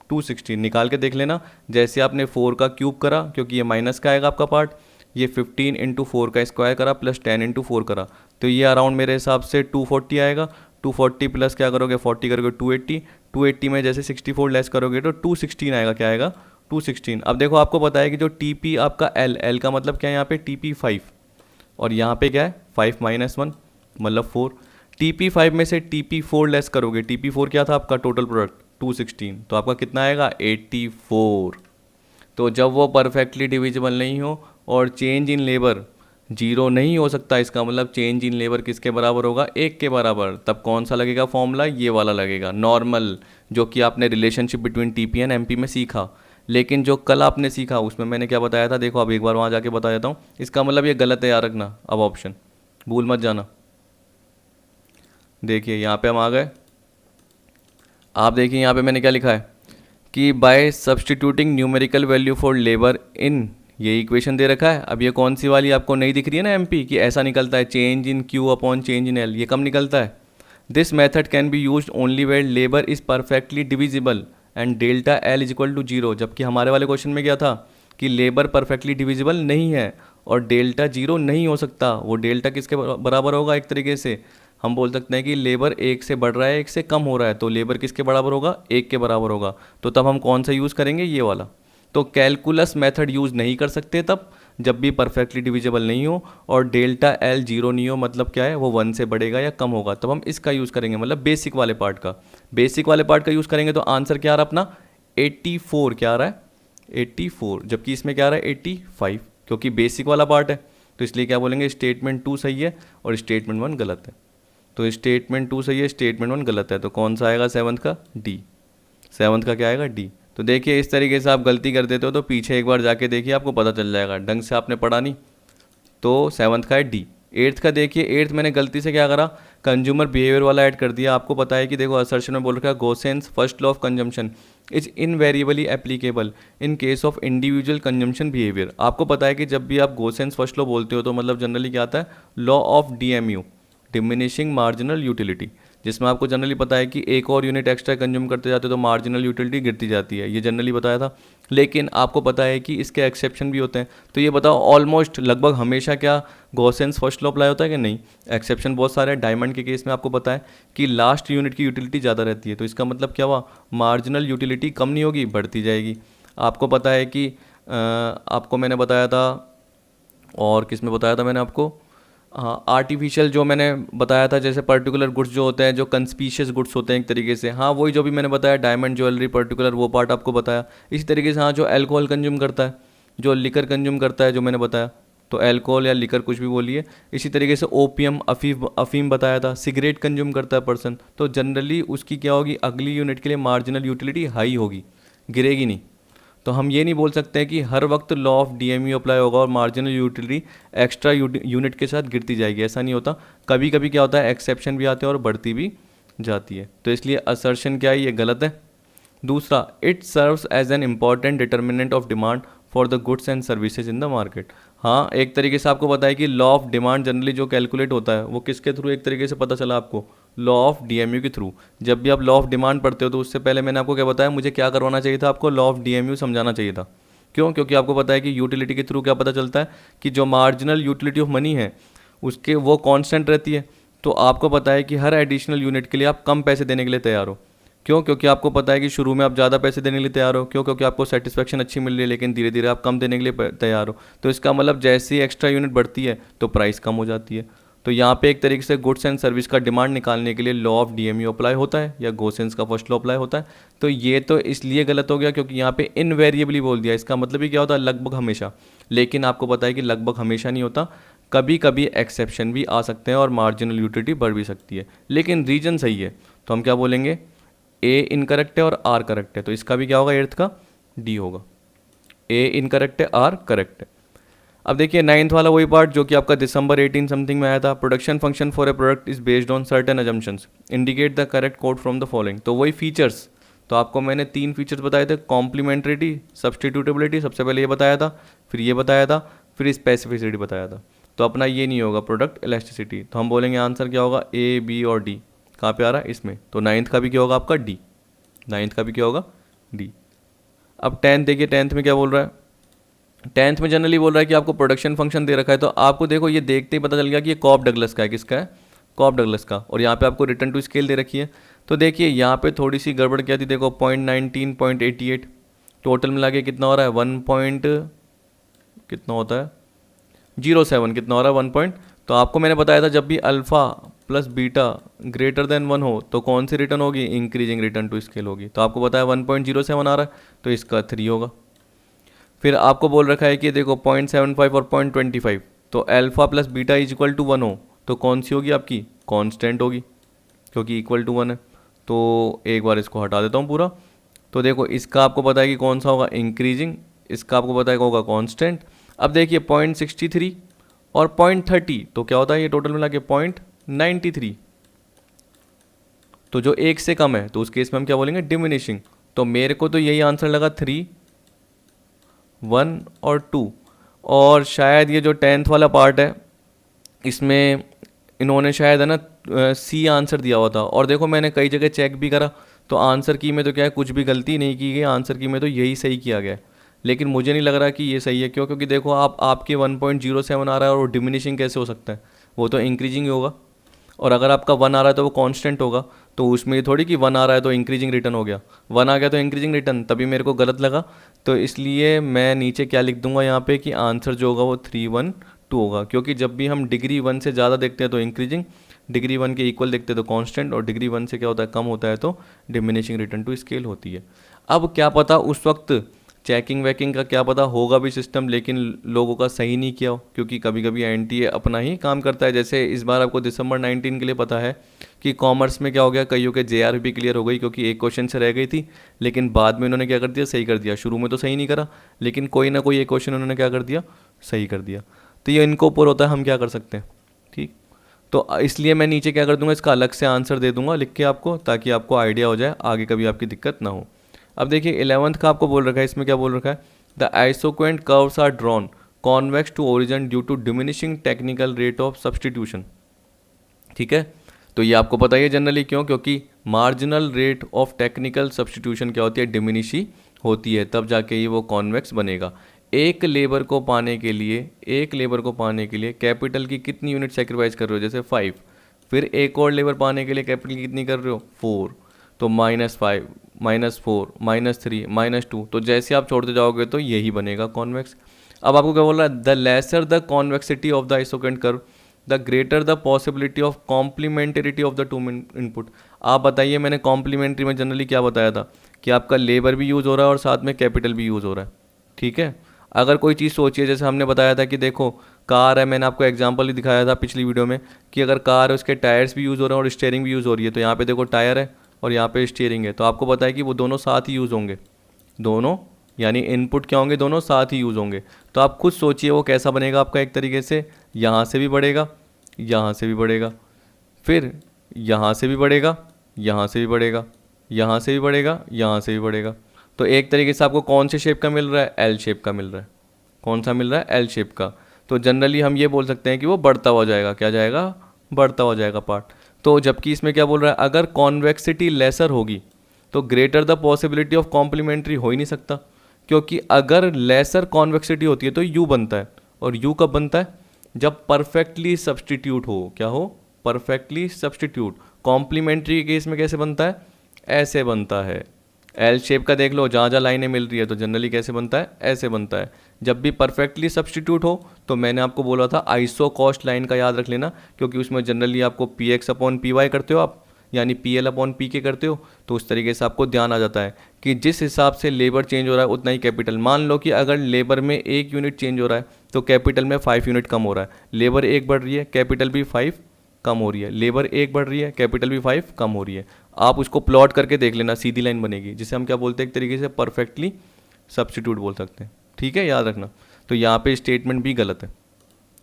216 निकाल के देख लेना। जैसे आपने 4 का क्यूब करा, क्योंकि ये माइनस का आएगा आपका पार्ट, ये 15 इंटू 4 का स्क्वायर करा प्लस 10 इंटू 4 करा, तो ये अराउंड मेरे हिसाब से 240 आएगा। 240 प्लस क्या करोगे, 40 करोगे 280, 280 में जैसे 64 लेस करोगे तो 216 आएगा। क्या आएगा? 216। अब देखो आपको पता है कि जो TP आपका L का मतलब क्या है यहाँ पे? TP 5, और यहाँ पे क्या है? 5 माइनस 1 मतलब 4। TP 5 में से TP 4 लेस करोगे, TP 4 क्या था आपका? टोटल प्रोडक्ट 216, तो आपका कितना आएगा? 84। तो जब वो परफेक्टली डिविजिबल नहीं हो और चेंज इन लेबर 0 नहीं हो सकता, इसका मतलब चेंज इन लेबर किसके बराबर होगा? 1 के बराबर। तब कौन सा लगेगा फॉर्मूला? ये वाला लगेगा, नॉर्मल, जो कि आपने relationship between TP and MP में सीखा। लेकिन जो कल आपने सीखा उसमें मैंने क्या बताया था, देखो अब एक बार वहाँ जाके बता देता हूँ। इसका मतलब ये गलत है, याद रखना। अब ऑप्शन भूल मत जाना। देखिए यहाँ पे हम आ गए। आप देखिए यहाँ पे मैंने क्या लिखा है कि by substituting numerical value for labour in, ये इक्वेशन दे रखा है। अब ये कौन सी वाली आपको नहीं दिख रही है ना MP, कि ऐसा निकलता है change in Q upon change in L, ये कम निकलता है। This method can be used only where labour is perfectly divisible and delta L is equal to 0। जबकि हमारे वाले क्वेश्चन में क्या था कि लेबर परफेक्टली डिविजिबल नहीं है और डेल्टा 0 नहीं हो सकता। वो डेल्टा किसके बराबर होगा? एक तरीके से हम बोल सकते हैं कि लेबर 1 से बढ़ रहा है, 1 से कम हो रहा है, तो लेबर किसके बराबर होगा? 1 के बराबर होगा। तो तब हम कौन सा यूज़ करेंगे? ये वाला। तो कैलकुलस मेथड यूज़ नहीं कर सकते तब जब भी परफेक्टली डिविजिबल नहीं हो और डेल्टा L 0 नहीं हो, मतलब क्या है? वो 1 से बढ़ेगा या कम होगा, तब हम इसका यूज़ करेंगे, मतलब बेसिक वाले पार्ट का। बेसिक वाले पार्ट का यूज़ करेंगे तो आंसर क्या आ रहा है अपना? 84। क्या आ रहा है? 84। जबकि इसमें क्या आ रहा है? 85, क्योंकि बेसिक वाला पार्ट है। तो इसलिए क्या बोलेंगे? स्टेटमेंट 2 सही है और स्टेटमेंट 1 गलत है। तो स्टेटमेंट 2 सही है, स्टेटमेंट 1 गलत है। तो कौन सा आएगा 7th का? D। 7th का क्या आएगा? D। तो देखिए इस तरीके से आप गलती कर देते हो तो पीछे एक बार जाके देखिए, आपको पता चल जाएगा। ढंग से आपने पढ़ा नहीं तो 7th का है D। 8th का देखिए, 8th मैंने गलती से क्या करा, कंज्यूमर बिहेवियर वाला ऐड कर दिया। आपको पता है कि देखो असर्शन में बोल रखा है Gossen's first law of consumption is invariably applicable in case of individual consumption behaviour. आपको पता है कि जब भी आप गोसेंस फर्स्ट लॉ बोलते हो तो मतलब जनरली क्या आता है? Law of DMU, diminishing marginal utility, जिसमें आपको जनरली पता है कि एक और यूनिट एक्स्ट्रा कंज्यूम करते जाते हो तो मार्जिनल यूटिलिटी गिरती जाती है। ये जनरली बताया था। लेकिन आपको पता है कि इसके एक्सेप्शन भी होते हैं। तो ये बताओ ऑलमोस्ट लगभग हमेशा क्या गॉसेंस फर्स्ट लॉ अप्लाई होता है कि नहीं? एक्सेप्शन बहुत सारे हैं। डायमंड के केस में आपको पता है कि लास्ट यूनिट की यूटिलिटी ज़्यादा रहती है। तो इसका मतलब क्या हुआ? मार्जिनल यूटिलिटी कम नहीं होगी, बढ़ती जाएगी। आपको पता है कि आपको मैंने बताया था, और किस में बताया था मैंने आपको? हाँ, आर्टिफिशियल जो मैंने बताया था, जैसे पर्टिकुलर गुड्स जो होते हैं, जो कंस्पीशियस गुड्स होते हैं एक तरीके से। हाँ, वही जो भी मैंने बताया, डायमंड ज्वेलरी पर्टिकुलर, वो पार्ट आपको बताया। इसी तरीके से हाँ, जो अल्कोहल कंज्यूम करता है, जो लिकर कंज्यूम करता है, जो मैंने बताया, तो अल्कोहल या लिकर कुछ भी बोलिए। इसी तरीके से ओपियम अफीम बताया था, सिगरेट कंज्यूम करता है पर्सन, तो जनरली उसकी क्या होगी, अगली यूनिट के लिए मार्जिनल यूटिलिटी हाई होगी, गिरेगी नहीं। तो हम ये नहीं बोल सकते कि हर वक्त लॉ ऑफ डीएमयू अप्लाई होगा और मार्जिनल यूटिलिटी एक्स्ट्रा यूनिट के साथ गिरती जाएगी, ऐसा नहीं होता। कभी कभी क्या होता है, एक्सेप्शन भी आते हैं और बढ़ती भी जाती है। तो इसलिए असर्शन क्या है, ये गलत है। दूसरा, it serves as an important determinant of demand for the goods and services in the market. हाँ, एक तरीके से आपको पता है कि लॉ ऑफ डिमांड जनरली जो कैलकुलेट होता है वो किसके थ्रू एक तरीके से पता चला आपको, लॉ ऑफ डीएमयू के थ्रू। जब भी आप लॉ ऑफ डिमांड पढ़ते हो तो उससे पहले मैंने आपको क्या बताया, मुझे क्या करवाना चाहिए था, आपको लॉ ऑफ डीएमयू समझाना चाहिए था। क्यों? क्योंकि आपको पता है कि यूटिलिटी के थ्रू क्या पता चलता है कि जो मार्जिनल यूटिलिटी ऑफ मनी है उसके वो कांस्टेंट रहती है। तो आपको पता है कि हर एडिशनल यूनिट के लिए आप कम पैसे देने के लिए तैयार हो। क्यों? क्योंकि आपको पता है कि शुरू में आप ज़्यादा पैसे देने के लिए तैयार हो। क्यों? क्योंकि आपको सेटिस्फेक्शन अच्छी मिल रही है, लेकिन धीरे धीरे आप कम देने के लिए तैयार हो। तो इसका मतलब जैसे ही एक्स्ट्रा यूनिट बढ़ती है तो प्राइस कम हो जाती है। तो यहाँ पे एक तरीके से गुड्स एंड सर्विस का डिमांड निकालने के लिए लॉ ऑफ डीएमयू अप्लाई होता है या गोसेंस का फर्स्ट लॉ अप्लाई होता है। तो ये तो इसलिए गलत हो गया क्योंकि यहाँ पे इनवेरिएबली बोल दिया। इसका मतलब ही क्या होता है, लगभग हमेशा। लेकिन आपको पता है कि लगभग हमेशा नहीं होता, कभी कभी एक्सेप्शन भी आ सकते हैं और मार्जिनल यूटिलिटी बढ़ भी सकती है, लेकिन रीजन सही है। तो हम क्या बोलेंगे, ए इनकरेक्ट है और आर करेक्ट है, तो इसका भी क्या होगा, एर्थ का डी होगा। ए इनकरेक्ट है, आर करेक्ट है। अब देखिए 9th वाला वही पार्ट जो कि आपका दिसंबर 18 समथिंग में आया था। Production function for A product is based on certain assumptions, indicate the correct code from the following. तो वही फीचर्स, तो आपको मैंने 3 फीचर्स बताए थे, कॉम्प्लीमेंट्रिटी, सब्सटीट्यूटेबिलिटी, सबसे पहले ये बताया था, फिर ये बताया था, फिर स्पेसिफिसिटी बताया था। तो अपना ये नहीं होगा प्रोडक्ट इलास्टिसिटी, तो हम बोलेंगे आंसर क्या होगा, ए बी और डी। कहाँ पे आ रहा है, इसमें। तो 9th का भी क्या होगा आपका, डी। 9th का भी क्या होगा, डी। अब 10th देखिए, 10th में क्या बोल रहा है, 10th में जनरली बोल रहा है कि आपको प्रोडक्शन फंक्शन दे रखा है। तो आपको देखो ये देखते ही पता चल गया कि ये कॉप डगलस का है, किसका है, कॉप डगलस का। और यहाँ पे आपको रिटर्न टू स्केल दे रखी है। तो देखिए यहाँ पे थोड़ी सी गड़बड़ क्या थी, देखो 0.19, 0.88, टोटल मिला के कितना हो रहा है, 1 कितना होता है, 0.7 कितना हो रहा है, 1 पॉइंट। तो आपको मैंने बताया था जब भी alpha plus beta greater than 1 हो तो कौन सी रिटर्न होगी, इंक्रीजिंग रिटर्न टू स्केल होगी। तो आपको बताया 1.07 आ रहा है, तो इसका 3 होगा। फिर आपको बोल रखा है कि देखो 0.75 और 0.25, तो alpha plus beta is equal to 1 हो तो कौन सी होगी आपकी, कांस्टेंट होगी, क्योंकि इक्वल टू 1 है। तो एक बार इसको हटा देता हूँ पूरा। तो देखो इसका आपको पता है कि कौन सा होगा, इंक्रीजिंग, इसका आपको पता है कि होगा कांस्टेंट। अब देखिए 0.63 और 0.30, तो क्या होता है ये टोटल मिला के 0.93, तो जो एक से कम है तो उस केस में हम क्या बोलेंगे, डिमिनिशिंग। तो मेरे को तो यही आंसर लगा 3, 1 और 2। और शायद ये जो 10th वाला पार्ट है इसमें इन्होंने शायद है ना सी आंसर दिया हुआ था। और देखो मैंने कई जगह चेक भी करा तो आंसर की में तो क्या है, कुछ भी गलती नहीं की गई, आंसर की में तो यही सही किया गया है। लेकिन मुझे नहीं लग रहा कि ये सही है। क्यों? क्योंकि देखो आपके 1.07 आ रहा है और डिमिनिशिंग कैसे हो सकता है, वो तो इंक्रीजिंग ही होगा। और अगर आपका 1 आ रहा है तो वो कांस्टेंट होगा, तो उसमें ये थोड़ी कि 1 आ रहा है तो इंक्रीजिंग रिटर्न हो गया, 1 आ गया तो इंक्रीजिंग रिटर्न, तभी मेरे को गलत लगा। तो इसलिए मैं नीचे क्या लिख दूंगा यहाँ पे कि आंसर जो होगा वो 312 होगा। क्योंकि जब भी हम डिग्री 1 से ज़्यादा देखते हैं तो इंक्रीजिंग, डिग्री 1 के इक्वल देखते हैं तो कांस्टेंट, और डिग्री 1 से क्या होता है, कम होता है तो डिमिनिशिंग रिटर्न टू स्केल होती है। अब क्या पता उस वक्त चेकिंग वैकिंग का क्या पता होगा भी सिस्टम, लेकिन लोगों का सही नहीं किया हो, क्योंकि कभी कभी एनटीए अपना ही काम करता है। जैसे इस बार आपको दिसंबर 19 के लिए पता है कि कॉमर्स में क्या हो गया, कईयों के जेआरपी क्लियर हो गई क्योंकि एक क्वेश्चन से रह गई थी, लेकिन बाद में उन्होंने क्या कर दिया, सही कर दिया। शुरू में तो सही नहीं करा, लेकिन कोई ना कोई एक क्वेश्चन उन्होंने क्या कर दिया, सही कर दिया। तो ये इनको ऊपर होता है, हम क्या कर सकते हैं, ठीक। तो इसलिए मैं नीचे क्या कर दूंगा, इसका अलग से आंसर दे दूंगा लिख के आपको, ताकि आपको आइडिया हो जाए, आगे कभी आपकी दिक्कत ना हो। अब देखिए 11th का आपको बोल रखा है, इसमें क्या बोल रखा है, the isoquant curves are drawn convex to origin due to diminishing technical rate of substitution. ठीक है, तो ये आपको पता ही है जनरली, क्यों, क्योंकि marginal rate of technical substitution क्या होती है, डिमिनिश ही होती है, तब जाके ये वो कॉन्वेक्स बनेगा। एक लेबर को पाने के लिए कैपिटल की कितनी यूनिट सेक्रीफाइस कर रहे हो, जैसे 5, फिर एक और लेबर पाने के लिए कैपिटल की कितनी कर रहे हो, 4, तो -5, -4, -3, -2, तो जैसे आप छोड़ते जाओगे तो यही बनेगा कॉन्वेक्स। अब आपको क्या बोल रहा है, the lesser the convexity of the isoquant curve the greater the possibility of complementarity of the two input. आप बताइए, मैंने कॉम्प्लीमेंट्री में जनरली क्या बताया था कि आपका लेबर भी यूज़ हो रहा है और साथ में कैपिटल भी यूज़ हो रहा है। ठीक है, अगर कोई चीज़ सोचिए, जैसे हमने बताया था कि देखो कार है, मैंने आपको एग्जांपल ही दिखाया था पिछली वीडियो में कि अगर कार है उसके टायर्स भी यूज़ हो रहे हैं और स्टीयरिंग भी यूज़ हो रही है, तो यहाँ पे देखो टायर है और यहाँ पे स्टीयरिंग है, तो आपको पता है कि वो दोनों साथ ही यूज़ होंगे, दोनों यानी इनपुट क्या होंगे, दोनों साथ ही यूज़ होंगे। तो आप खुद सोचिए वो कैसा बनेगा आपका, एक तरीके से यहाँ से भी बढ़ेगा, यहाँ से भी बढ़ेगा, फिर यहाँ से भी बढ़ेगा, यहाँ से भी बढ़ेगा, यहाँ से भी बढ़ेगा, यहाँ से भी बढ़ेगा। तो एक तरीके से आपको कौन से शेप का मिल रहा है, एल शेप का मिल रहा है। कौन सा मिल रहा है, एल शेप का। तो जनरली हम ये बोल सकते हैं कि वो बढ़ता हुआ जाएगा, क्या जाएगा, बढ़ता हुआ जाएगा पार्ट। तो जबकि इसमें क्या बोल रहा है, अगर कॉन्वेक्सिटी लेसर होगी तो greater the possibility of complementary हो ही नहीं सकता, क्योंकि अगर लेसर कॉन्वेक्सिटी होती है तो यू बनता है, और यू कब बनता है, जब परफेक्टली सब्सटीट्यूट हो, क्या हो, परफेक्टली सब्सटीट्यूट। कॉम्प्लीमेंट्री के केस में कैसे बनता है, ऐसे बनता है। एल शेप का देख लो, जहाँ जहाँ लाइनें मिल रही है तो जनरली कैसे बनता है, ऐसे बनता है। जब भी परफेक्टली सब्सटीट्यूट हो तो मैंने आपको बोला था आइसो कॉस्ट लाइन का याद रख लेना, क्योंकि उसमें जनरली आपको P X upon P Y करते हो आप, यानी पी एल अपॉन पी के करते हो, तो उस तरीके से आपको ध्यान आ जाता है कि जिस हिसाब से लेबर चेंज हो रहा है उतना ही कैपिटल। मान लो कि अगर लेबर में 1 यूनिट चेंज हो रहा है तो कैपिटल में 5 यूनिट कम हो रहा है। लेबर 1 बढ़ रही है, कैपिटल भी 5 कम हो रही है, लेबर 1 बढ़ रही है, कैपिटल भी 5 कम हो रही है। आप उसको प्लॉट करके देख लेना, सीधी लाइन बनेगी, जिसे हम क्या बोलते हैं, एक तरीके से परफेक्टली सब्स्टिट्यूट बोल सकते हैं। ठीक है, याद रखना। तो यहाँ पे स्टेटमेंट भी गलत है,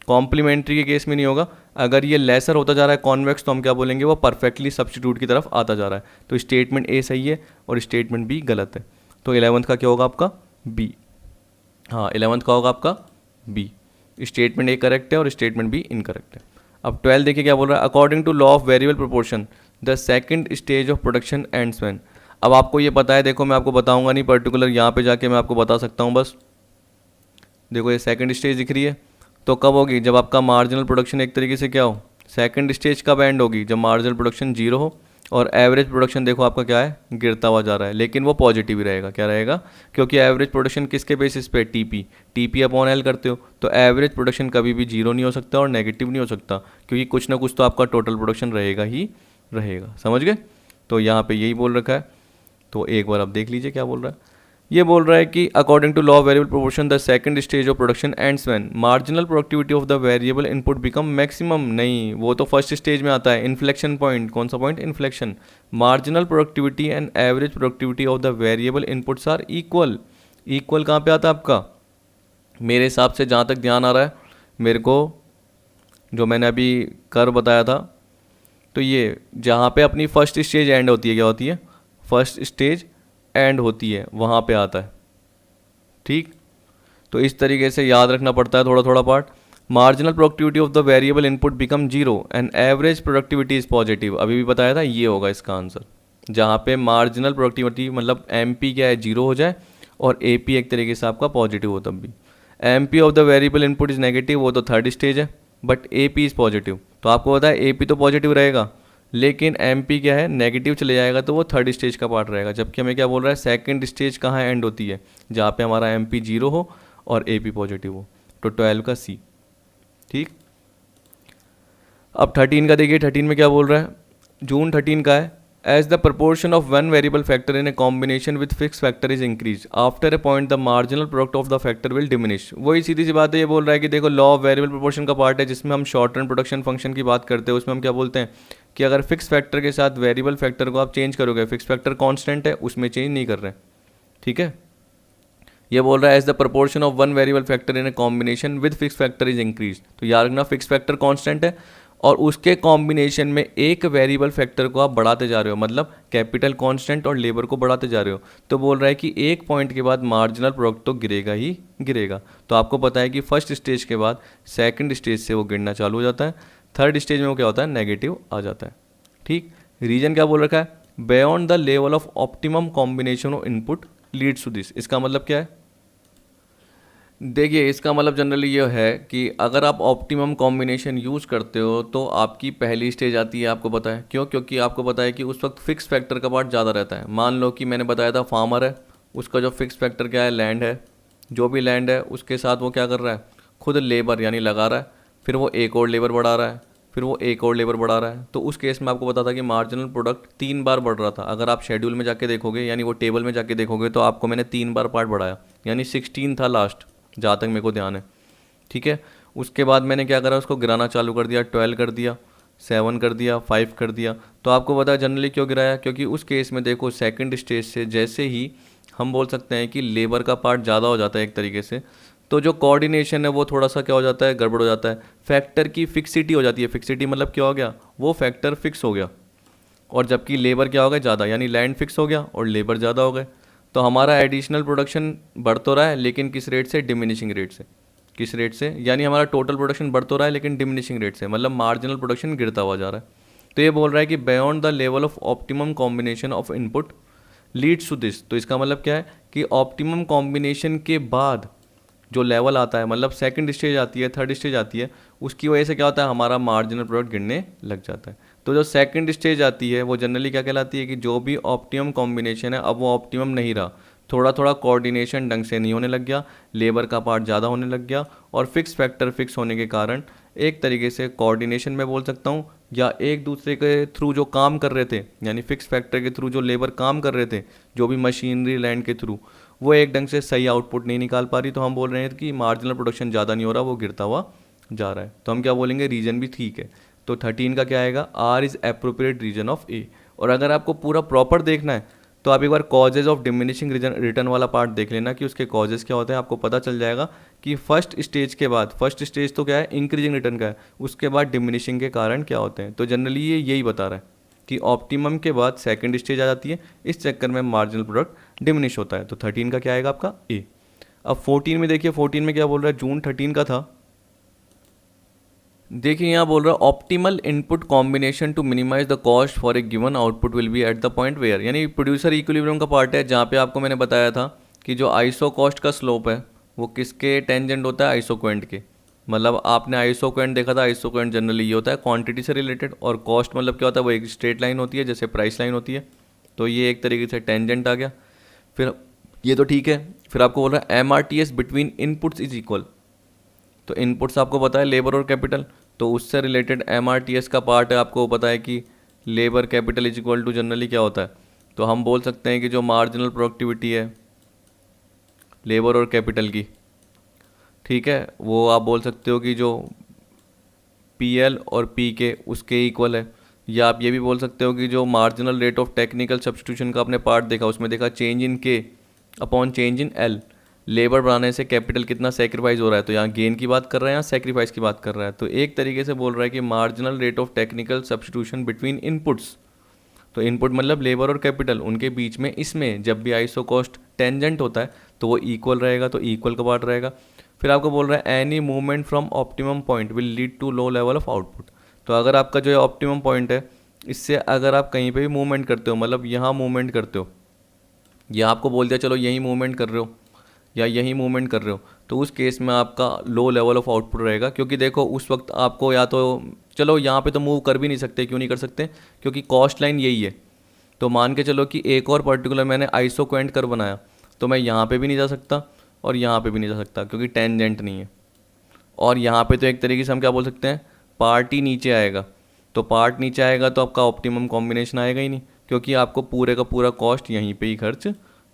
कॉम्प्लीमेंट्री के केस में नहीं होगा। अगर ये लेसर होता जा रहा है कॉन्वेक्स तो हम क्या बोलेंगे, वो परफेक्टली सब्स्टिट्यूट की तरफ आता जा रहा है। तो स्टेटमेंट ए सही है और स्टेटमेंट बी गलत है। तो 11th का क्या होगा आपका, बी। हाँ, 11th का होगा आपका बी। स्टेटमेंट ए करेक्ट है और स्टेटमेंट बी इनकरेक्ट है। अब 12 देखिए क्या बोल रहा है, according to law of variable proportion the second stage of production ends when. अब आपको ये पता है, देखो मैं आपको बताऊंगा नहीं पर्टिकुलर, यहाँ पे जाके मैं आपको बता सकता हूँ बस। देखो ये सेकंड स्टेज दिख रही है, तो कब होगी, जब आपका मार्जिनल प्रोडक्शन एक तरीके से क्या हो, सेकंड स्टेज कब एंड होगी, जब मार्जिनल प्रोडक्शन 0 हो और एवरेज प्रोडक्शन देखो आपका क्या है, गिरता हुआ जा रहा है, लेकिन वो पॉजिटिव ही रहेगा। क्या रहेगा, क्योंकि एवरेज प्रोडक्शन किसके बेसिस पे, टीपी अपॉन एल करते हो, तो एवरेज प्रोडक्शन कभी भी 0 नहीं हो सकता और नेगेटिव नहीं हो सकता, क्योंकि कुछ ना कुछ तो आपका टोटल प्रोडक्शन रहेगा ही रहेगा। समझ गए। तो यहाँ पे यही बोल रखा है। तो एक बार आप देख लीजिए क्या बोल रहा है। ये बोल रहा है कि according to law of variable proportion the second stage of production ends when marginal productivity of the variable input become maximum. नहीं, वो तो फर्स्ट स्टेज में आता है, इन्फ्लेक्शन पॉइंट। कौन सा point, inflection. Marginal productivity and average productivity of the variable inputs are equal. Equal कहाँ पे आता है आपका, मेरे हिसाब से जहाँ तक ध्यान आ रहा है मेरे को, जो मैंने अभी कर बताया था, तो ये जहाँ पे अपनी फर्स्ट स्टेज एंड होती है, क्या होती है, फर्स्ट स्टेज एंड होती है, वहाँ पे आता है। ठीक, तो इस तरीके से याद रखना पड़ता है थोड़ा थोड़ा part. Marginal productivity of the variable input become 0 and average productivity is positive. अभी भी बताया था, ये होगा इसका आंसर, जहाँ पे मार्जिनल प्रोडक्टिविटी मतलब एमपी क्या है, 0 हो जाए और एपी एक तरीके से आपका पॉजिटिव हो। तब भी MP of the variable input is negative, वो तो थर्ड स्टेज है, बट एपी इज पॉजिटिव। तो आपको पता है एपी तो पॉजिटिव रहेगा, लेकिन एमपी क्या है, नेगेटिव चले जाएगा, तो वो थर्ड स्टेज का पार्ट रहेगा। जबकि हमें क्या बोल रहा है, सेकंड स्टेज कहाँ एंड होती है, जहाँ पे हमारा एमपी 0 हो और एपी पॉजिटिव हो। तो 12 का सी। ठीक, अब 13 का देखिए, 13 में क्या बोल रहा है, जून 13 का है, as the proportion of one variable factor in a combination with fix factor is increase after a point the marginal product of the factor will diminish. वही सीधी सी बात है, ये बोल रहा है कि देखो लॉ ऑफ वेरिएबल प्रोपोर्शन का पार्ट है जिसमें हम शॉर्ट टर्म प्रोडक्शन फंक्शन की बात करते हैं। उसमें हम क्या बोलते हैं कि अगर फिक्स फैक्टर के साथ वेरिएबल फैक्टर को आप चेंज करोगे, फिक्स फैक्टर कांस्टेंट है उसमें चेंज नहीं कर रहे। ठीक है, ये बोल रहा है as the proportion of one variable factor in a combination with fix factor is increase. तो याद रखना फिक्स फैक्टर कांस्टेंट है और उसके कॉम्बिनेशन में एक वेरिएबल फैक्टर को आप बढ़ाते जा रहे हो, मतलब कैपिटल कांस्टेंट और लेबर को बढ़ाते जा रहे हो। तो बोल रहा है कि एक पॉइंट के बाद मार्जिनल प्रोडक्ट तो गिरेगा ही गिरेगा। तो आपको पता है कि फर्स्ट स्टेज के बाद सेकंड स्टेज से वो गिरना चालू हो जाता है, थर्ड स्टेज में वो क्या होता है, नेगेटिव आ जाता है। ठीक, रीजन क्या बोल रखा है, beyond the level of optimum combination of input leads to this. इसका मतलब क्या है, देखिए इसका मतलब जनरली ये है कि अगर आप ऑप्टिमम कॉम्बिनेशन यूज़ करते हो तो आपकी पहली स्टेज आती है, आपको पता है क्यों, क्योंकि आपको पता है कि उस वक्त फिक्स फैक्टर का पार्ट ज़्यादा रहता है। मान लो कि मैंने बताया था फार्मर है, उसका जो फिक्स फैक्टर क्या है, लैंड है। जो भी लैंड है उसके साथ वो क्या कर रहा है, खुद लेबर यानी लगा रहा है, फिर वो एक और लेबर बढ़ा रहा है, फिर वो एक और लेबर बढ़ा रहा है। तो उस केस में आपको पता था कि मार्जिनल प्रोडक्ट 3 बार बढ़ रहा था। अगर आप शेड्यूल में जाके देखोगे, यानी वो टेबल में जाके देखोगे, तो आपको मैंने 3 बार पार्ट बढ़ाया, यानी 16 था लास्ट, जहाँ तक मेरे को ध्यान है। ठीक है, उसके बाद मैंने क्या करा, उसको गिराना चालू कर दिया, 12 कर दिया, 7 कर दिया, 5 कर दिया। तो आपको पता है जनरली क्यों गिराया, क्योंकि उस केस में देखो सेकंड स्टेज से जैसे ही हम बोल सकते हैं कि लेबर का पार्ट ज़्यादा हो जाता है एक तरीके से, तो जो कोऑर्डिनेशन है वो थोड़ा सा क्या हो जाता है, गड़बड़ हो जाता है। फैक्टर की फिक्सिटी हो जाती है। फिक्सिटी मतलब क्या हो गया, वो फैक्टर फिक्स हो गया। और जबकि लेबर क्या हो गया, ज़्यादा, यानी लैंड फिक्स हो गया और लेबर ज़्यादा हो गए। तो हमारा एडिशनल प्रोडक्शन बढ़ तो रहा है, लेकिन किस रेट से, डिमिनिशिंग रेट से। किस रेट से, यानी हमारा टोटल प्रोडक्शन बढ़ तो रहा है लेकिन डिमिनिशिंग रेट से, मतलब मार्जिनल प्रोडक्शन गिरता हुआ जा रहा है। तो ये बोल रहा है कि beyond the level of optimum combination of input leads to this. तो इसका मतलब क्या है कि ऑप्टिमम कॉम्बिनेशन के बाद जो लेवल आता है, मतलब सेकंड स्टेज आती है, थर्ड स्टेज आती है, उसकी वजह से क्या होता है, हमारा मार्जिनल प्रोडक्ट गिरने लग जाता है। तो जो सेकंड स्टेज आती है वो जनरली क्या कहलाती है कि जो भी ऑप्टिमम कॉम्बिनेशन है अब वो ऑप्टिमम नहीं रहा, थोड़ा थोड़ा कोऑर्डिनेशन ढंग से नहीं होने लग गया, लेबर का पार्ट ज़्यादा होने लग गया, और फिक्स फैक्टर फिक्स होने के कारण एक तरीके से कोऑर्डिनेशन में बोल सकता हूँ, या एक दूसरे के थ्रू जो काम कर रहे थे, यानी फिक्स फैक्टर के थ्रू जो लेबर काम कर रहे थे, जो भी मशीनरी लैंड के थ्रू, वो एक ढंग से सही आउटपुट नहीं निकाल पा रही। तो हम बोल रहे हैं कि मार्जिनल प्रोडक्शन ज़्यादा नहीं हो रहा, वो गिरता हुआ जा रहा है। तो हम क्या बोलेंगे, रीजन भी ठीक है। तो 13 का क्या आएगा, R is appropriate reason of A. और अगर आपको पूरा प्रॉपर देखना है तो आप एक बार कॉजेज ऑफ डिमिनिशिंग रिटर्न वाला पार्ट देख लेना कि उसके कॉजेज क्या होते हैं। आपको पता चल जाएगा कि फर्स्ट स्टेज के बाद, फर्स्ट स्टेज तो क्या है, इंक्रीजिंग रिटर्न का है, उसके बाद डिमिनिशिंग के कारण क्या होते हैं। तो जनरली ये यही बता रहा है कि ऑप्टिमम के बाद सेकंड स्टेज आ जाती है, इस चक्कर में मार्जिनल प्रोडक्ट डिमिनिश होता है। तो 13 का क्या आएगा आपका, ए। अब 14 में देखिए, 14 में क्या बोल रहा है, जून 13 का था। देखिए यहाँ बोल रहा है optimal input combination to minimize the cost for a given output will be at the point where, यानी प्रोड्यूसर इक्विलिब्रियम का पार्ट है, जहाँ पे आपको मैंने बताया था कि जो आइसो कॉस्ट का स्लोप है वो किसके टेंजेंट होता है, आइसोक्वेंट के। मतलब आपने आइसोक्वेंट देखा था, आइसोक्वेंट जनरली ये होता है क्वांटिटी से रिलेटेड, और कॉस्ट मतलब क्या होता है, वो एक स्ट्रेट लाइन होती है जैसे प्राइस लाइन होती है। तो ये एक तरीके से टेंजेंट आ गया। फिर ये तो ठीक है, फिर आपको बोल रहा है MRTS between inputs is equal. तो इनपुट्स आपको पता है लेबर और कैपिटल, तो उससे रिलेटेड MRTS का पार्ट है, आपको पता है कि labour capital is equal to generally क्या होता है। तो हम बोल सकते हैं कि जो मार्जिनल प्रोडक्टिविटी है लेबर और कैपिटल की, ठीक है, वो आप बोल सकते हो कि जो PL और PK उसके इक्वल है। या आप ये भी बोल सकते हो कि जो marginal rate of technical substitution का आपने पार्ट देखा, उसमें देखा change in K upon change in L, labour बढ़ाने से कैपिटल कितना सेक्रीफाइस हो रहा है। तो यहाँ गेन की बात कर रहा है, यहाँ सेक्रीफाइस की बात कर रहा है। तो एक तरीके से बोल रहा है कि marginal rate of technical substitution between inputs, तो इनपुट मतलब लेबर और कैपिटल, उनके बीच में इसमें जब भी आइसो कॉस्ट टेंजेंट होता है तो वो इक्वल रहेगा, तो इक्वल का पार्ट रहेगा। फिर आपको बोल रहा है any movement from optimum point will lead to low level of output. तो अगर आपका जो है ऑप्टिमम पॉइंट है, इससे अगर आप कहीं पे भी मूवमेंट करते हो, मतलब यहाँ मूवमेंट करते हो, या आपको बोल दिया चलो यहीं मूवमेंट कर रहे हो या यहीं मूवमेंट कर रहे हो, तो उस केस में आपका लो लेवल ऑफ आउटपुट रहेगा। क्योंकि देखो उस वक्त आपको या तो चलो यहाँ पे तो मूव कर भी नहीं सकते, क्यों नहीं कर सकते, क्योंकि कॉस्ट लाइन यही है। तो मान के चलो कि एक और पर्टिकुलर मैंने आइसोक्वेंट कर बनाया, तो मैं यहाँ पे भी नहीं जा सकता और यहाँ पे भी नहीं जा सकता, क्योंकि टेंजेंट नहीं है। और यहाँ पे तो एक तरीके से हम क्या बोल सकते हैं, पार्ट ही नीचे आएगा। तो पार्ट नीचे आएगा तो आपका ऑप्टिमम कॉम्बिनेशन आएगा ही नहीं, क्योंकि आपको पूरे का पूरा कॉस्ट यहीं पे ही खर्च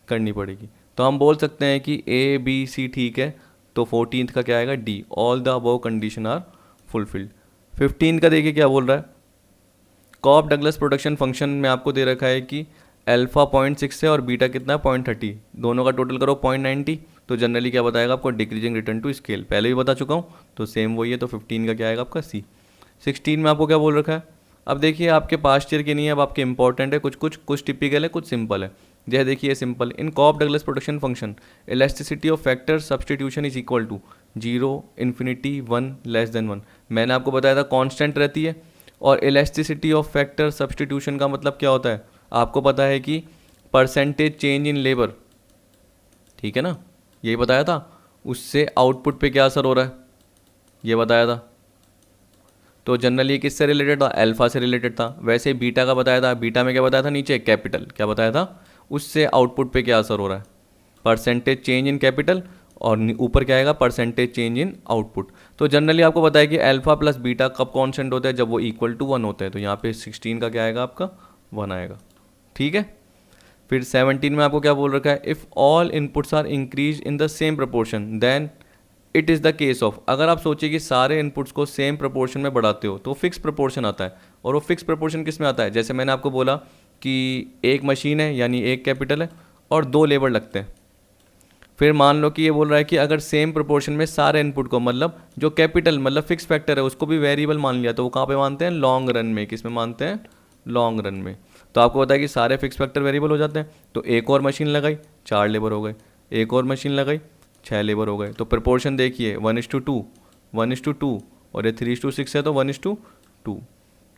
करनी पड़ेगी। तो हम बोल सकते हैं कि ABC ठीक है। तो 14th का क्या आएगा, D, all the above condition are fulfilled. 15 का देखिए क्या बोल रहा है, कॉप डगलस प्रोडक्शन फंक्शन में आपको दे रखा है कि अल्फा 0.6 है और बीटा कितना है 0.30, दोनों का टोटल करो 0.90। तो जनरली क्या बताएगा आपको, डिक्रीजिंग रिटर्न टू स्केल, पहले भी बता चुका हूँ, तो सेम वही है। तो 15 का क्या आएगा आपका C। 16 में आपको क्या बोल रखा है, अब देखिए आपके पास्ट ईयर के नहीं है, अब आपके इंपॉर्टेंट है, कुछ टिपिकल है, कुछ सिंपल है। जैसे देखिए simple, in Cobb Douglas production function elasticity of factor substitution is equal to 0, infinity, 1, less than 1। मैंने आपको बताया था कांस्टेंट रहती है, और इलास्टिसिटी ऑफ फैक्टर सब्सटीट्यूशन का मतलब क्या होता है, आपको पता है कि परसेंटेज चेंज इन लेबर, ठीक है ना, यही बताया था, उससे आउटपुट पे क्या असर हो रहा है, ये बताया था। तो जनरली किससे रिलेटेड था, अल्फा से रिलेटेड था। वैसे बीटा का बताया था, बीटा में क्या बताया था, नीचे कैपिटल, क्या बताया था, उससे आउटपुट पे क्या असर हो रहा है, परसेंटेज चेंज इन कैपिटल, और ऊपर क्या आएगा, परसेंटेज चेंज इन आउटपुट। तो जनरली आपको पता है कि अल्फा प्लस बीटा कब कॉन्स्टेंट होता है, जब वो इक्वल टू 1 होता है। तो यहाँ पे 16 का क्या आएगा आपका, 1 आएगा, ठीक है। फिर 17 में आपको क्या बोल रखा है, if all inputs are increase in the same proportion then it is the case of, अगर आप सोचिए कि सारे इनपुट्स को सेम प्रोपोर्शन में बढ़ाते हो तो फिक्स प्रोपोर्शन आता है। और वो फिक्स प्रोपोर्शन किस में आता है, जैसे मैंने आपको बोला कि एक मशीन है यानी एक कैपिटल है और 2 लेबर लगते हैं। फिर मान लो कि ये बोल रहा है कि अगर सेम प्रोपोर्शन में सारे इनपुट को, मतलब जो कैपिटल मतलब फिक्स फैक्टर है उसको भी वेरिएबल मान लिया, तो वो कहाँ पे मानते हैं, लॉन्ग रन में। किस में मानते हैं, लॉन्ग रन में। तो आपको पता है कि सारे फिक्स फैक्टर वेरिएबल हो जाते हैं। तो एक और मशीन लगाई 4 लेबर हो गए, एक और मशीन लगाई 6 लेबर हो गए। तो प्रोपोर्शन देखिए 1:2, 1:2, और ये 3:6 है तो 1:2।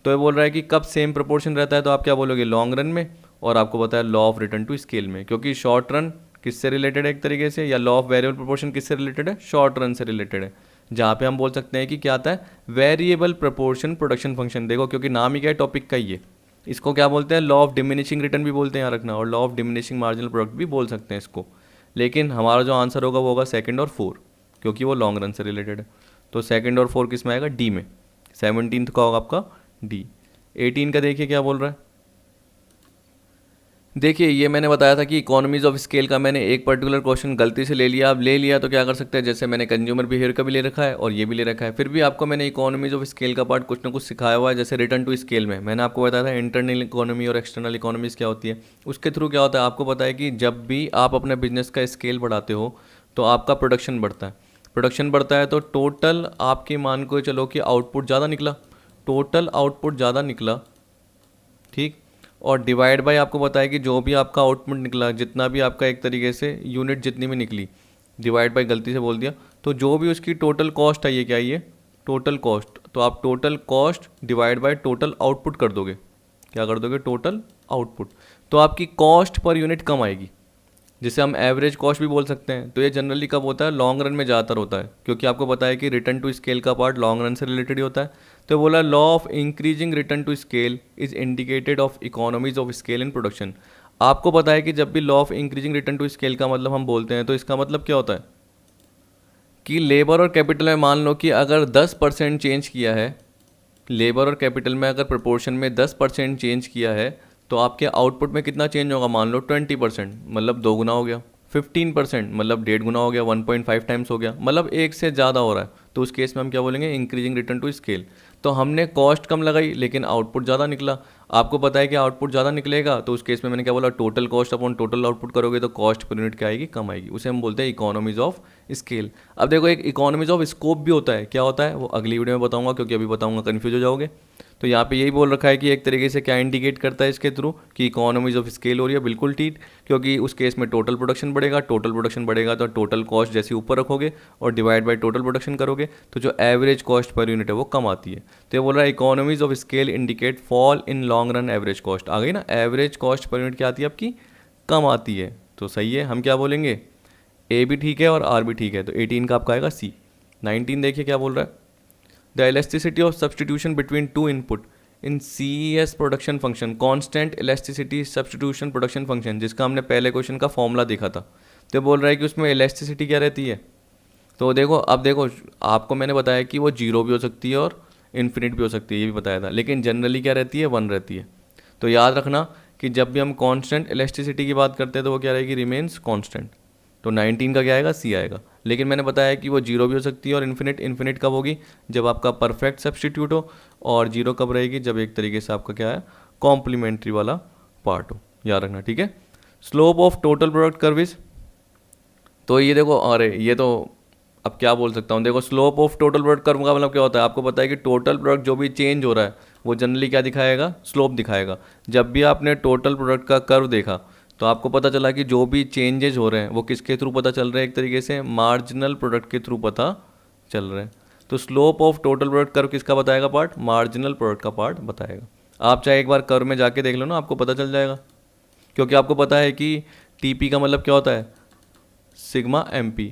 तो ये बोल रहा है कि कब सेम प्रोपोर्शन रहता है, तो आप क्या बोलोगे, लॉन्ग रन में। और आपको पता है law of return to scale में, क्योंकि शॉर्ट रन किससे रिलेटेड है एक तरीके से, या लॉ ऑफ वेरिएबल प्रोपोर्शन किससे रिलेटेड है, शॉर्ट रन से रिलेटेड है। जहाँ पे हम बोल सकते हैं कि क्या आता है, वेरिएबल प्रोपोर्शन प्रोडक्शन फंक्शन। देखो क्योंकि नाम ही क्या है टॉपिक का, ये इसको क्या बोलते हैं, लॉ ऑफ डिमिनिशिंग रिटर्न भी बोलते हैं, यहाँ रखना, और law of diminishing marginal product भी बोल सकते हैं इसको। लेकिन हमारा जो आंसर होगा वो होगा 2 और 4, क्योंकि वो लॉन्ग रन से रिलेटेड है। तो 2 और 4 किस में आएगा, डी में। 17th का होगा आपका डी। 18 का देखिए क्या बोल रहा है। देखिए ये मैंने बताया था कि इकोनॉमीज ऑफ स्केल का मैंने एक पर्टिकुलर क्वेश्चन गलती से ले लिया। अब ले लिया तो क्या कर सकते हैं, जैसे मैंने कंज्यूमर बिहेवियर का भी ले रखा है और ये भी ले रखा है, फिर भी आपको मैंने इकोनॉमीज ऑफ स्केल का पार्ट कुछ ना कुछ सिखाया हुआ है। जैसे रिटर्न टू स्केल में मैंने आपको बताया था इंटरनल इकोनॉमी और एक्सटर्नल इकोनॉमीज क्या होती है। उसके थ्रू क्या होता है, आपको पता है कि जब भी आप अपने बिजनेस का स्केल बढ़ाते हो तो आपका प्रोडक्शन बढ़ता है। प्रोडक्शन बढ़ता है तो टोटल आपकी मान को चलो कि आउटपुट ज़्यादा निकला, टोटल आउटपुट ज़्यादा निकला, ठीक। और डिवाइड बाय आपको पता है कि जो भी आपका आउटपुट निकला, जितना भी आपका एक तरीके से यूनिट जितनी भी निकली, डिवाइड बाय गलती से बोल दिया, तो जो भी उसकी टोटल कॉस्ट है, ये क्या है, ये टोटल कॉस्ट। तो आप total cost divide by total output कर दोगे, क्या कर दोगे, टोटल आउटपुट। तो आपकी कॉस्ट पर यूनिट कम आएगी, जिसे हम एवरेज कॉस्ट भी बोल सकते हैं। तो ये जनरली कब होता है, लॉन्ग रन में ज़्यादातर होता है, क्योंकि आपको पता है कि रिटर्न टू स्केल का पार्ट लॉन्ग रन से रिलेटेड ही होता है। तो बोला law of increasing return to scale is indicated of economies of scale in production. आपको पता है कि जब भी law of increasing return to scale का मतलब हम बोलते हैं, तो इसका मतलब क्या होता है कि लेबर और कैपिटल में मान लो कि अगर 10% चेंज किया है, लेबर और कैपिटल में अगर प्रोपोर्शन में 10% चेंज किया है, तो आपके आउटपुट में कितना चेंज होगा, मान लो 20%, मतलब 2 गुना हो गया। 15% मतलब 1.5 गुना हो गया, 1.5 टाइम्स हो गया, मतलब 1 से ज़्यादा हो रहा है। तो उस केस में हम क्या बोलेंगे, इंक्रीजिंग रिटर्न टू स्केल। तो हमने कॉस्ट कम लगाई लेकिन आउटपुट ज़्यादा निकला। आपको पता है कि आउटपुट ज़्यादा निकलेगा, तो उस केस में मैंने क्या बोला, total cost upon total output करोगे तो कॉस्ट पर यूनिट क्या आएगी, कम आएगी। उसे हम बोलते हैं इकोनॉमीज ऑफ स्केल। अब देखो एक इकोनॉमीज ऑफ स्कोप भी होता है, क्या होता है वो अगली वीडियो में बताऊंगा, क्योंकि अभी बताऊंगा कन्फ्यूज हो जाओगे। तो यहाँ पे यही बोल रखा है कि एक तरीके से क्या इंडिकेट करता है इसके थ्रू कि इकोनॉमीज ऑफ स्केल हो रही है, बिल्कुल ठीक। क्योंकि उस केस में टोटल प्रोडक्शन बढ़ेगा, टोटल प्रोडक्शन बढ़ेगा तो टोटल कॉस्ट जैसे ऊपर रखोगे और डिवाइड बाय टोटल प्रोडक्शन करोगे तो जो एवरेज कॉस्ट पर यूनिट है वो कम आती है। तो ये बोल रहा है economies of scale indicate fall in long run average cost. आ गई ना, एवरेज कॉस्ट पर यूनिट क्या आती है आपकी, कम आती है। तो सही है, हम क्या बोलेंगे, ए भी ठीक है और आर भी ठीक है। तो 18 का आपका आएगा सी। 19 देखिए क्या बोल रहा है, the elasticity of substitution between two input in CES production function, constant elasticity substitution production function, जिसका हमने पहले क्वेश्चन का फॉर्मूला देखा था। तो बोल रहा है कि उसमें इलास्टिसिटी क्या रहती है। तो देखो अब देखो, आपको मैंने बताया कि वो 0 भी हो सकती है और इन्फिनिट भी हो सकती है, ये भी बताया था, लेकिन जनरली क्या रहती है, 1 रहती है। तो याद रखना कि जब भी हम कांस्टेंट इलास्टिसिटी की बात करते हैं तो वो क्या रहेगी, रिमेन्स कांस्टेंट। तो 19 का क्या आएगा, सी आएगा। लेकिन मैंने बताया कि वो 0 भी हो सकती है और इन्फिनिट कब होगी, जब आपका परफेक्ट सब्सटीट्यूट हो, और 0 कब रहेगी, जब एक तरीके से आपका क्या है, कॉम्प्लीमेंट्री वाला पार्ट हो, याद रखना, ठीक है। Slope of total product curve is, तो ये देखो, अरे ये तो अब क्या बोल सकता हूँ, देखो slope of total product curve का मतलब क्या होता है, आपको पता है कि टोटल प्रोडक्ट जो भी चेंज हो रहा है वो जनरली क्या दिखाएगा, स्लोप दिखाएगा। जब भी आपने टोटल प्रोडक्ट का कर्व देखा तो आपको पता चला कि जो भी चेंजेस हो रहे हैं वो किसके थ्रू पता चल रहे हैं, एक तरीके से मार्जिनल प्रोडक्ट के थ्रू पता चल रहे हैं। तो slope of total product curve किसका बताएगा पार्ट, मार्जिनल प्रोडक्ट का पार्ट बताएगा। आप चाहे एक बार कर्व में जाके देख लो ना, आपको पता चल जाएगा, क्योंकि आपको पता है कि टीपी का मतलब क्या होता है, सिग्मा MP।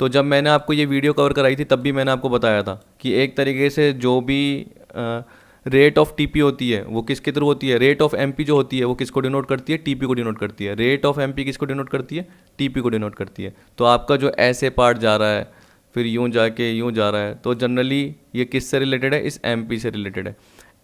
तो जब मैंने आपको ये वीडियो कवर कराई थी तब भी मैंने आपको बताया था कि एक तरीके से जो भी रेट ऑफ टीपी होती है वो किसके थ्रू होती है, रेट ऑफ एमपी जो होती है वो किसको डिनोट करती है, टीपी को डिनोट करती है। रेट ऑफ एमपी किसको डिनोट करती है, टीपी को डिनोट करती है। तो आपका जो ऐसे पार्ट जा रहा है फिर यूं जाके यूं जा रहा है, तो जनरली ये किससे रिलेटेड है, इस एमपी से रिलेटेड है।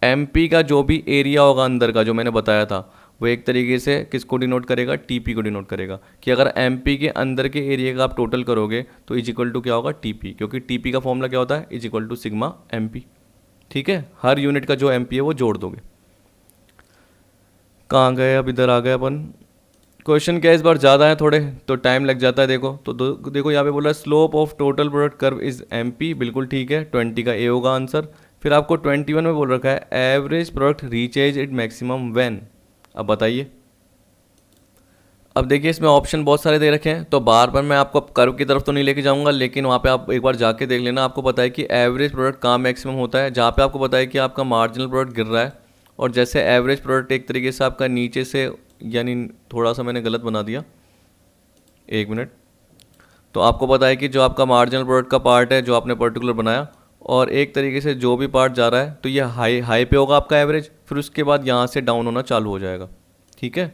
एमपी का जो भी एरिया होगा अंदर का, जो मैंने बताया था, वो एक तरीके से किसको डिनोट करेगा, टीपी को डिनोट करेगा कि अगर एमपी के अंदर के एरिया का आप टोटल करोगे तो इज इक्वल टू क्या होगा, टीपी, क्योंकि टीपी का फॉर्मूला क्या होता है, is equal to sigma MP. ठीक है, हर यूनिट का जो एमपी है वो जोड़ दोगे। कहाँ गए, अब इधर आ गए अपन। क्वेश्चन क्या इस बार ज़्यादा है थोड़े, तो टाइम लग जाता है। देखो तो देखो यहाँ पे बोला slope of total product curve is MP, बिल्कुल ठीक है, 20 का ए होगा आंसर। फिर आपको 21 में बोल रखा है average product reaches it maximum when. अब बताइए, अब देखिए इसमें ऑप्शन बहुत सारे दे रखे हैं, तो बार बार मैं आपको कर्व की तरफ तो नहीं लेके जाऊंगा, लेकिन वहाँ पे आप एक बार जाके देख लेना। आपको पता है कि एवरेज प्रोडक्ट कहाँ मैक्सिमम होता है, जहाँ पे आपको पता है कि आपका मार्जिनल प्रोडक्ट गिर रहा है, और जैसे एवरेज प्रोडक्ट एक तरीके से आपका नीचे से, यानी थोड़ा सा मैंने गलत बना दिया, एक मिनट। तो आपको पता है कि जो आपका मार्जिनल प्रोडक्ट का पार्ट है जो आपने पर्टिकुलर बनाया, और एक तरीके से जो भी पार्ट जा रहा है तो ये हाई पे होगा आपका एवरेज, फिर उसके बाद यहाँ से डाउन होना चालू हो जाएगा। ठीक है,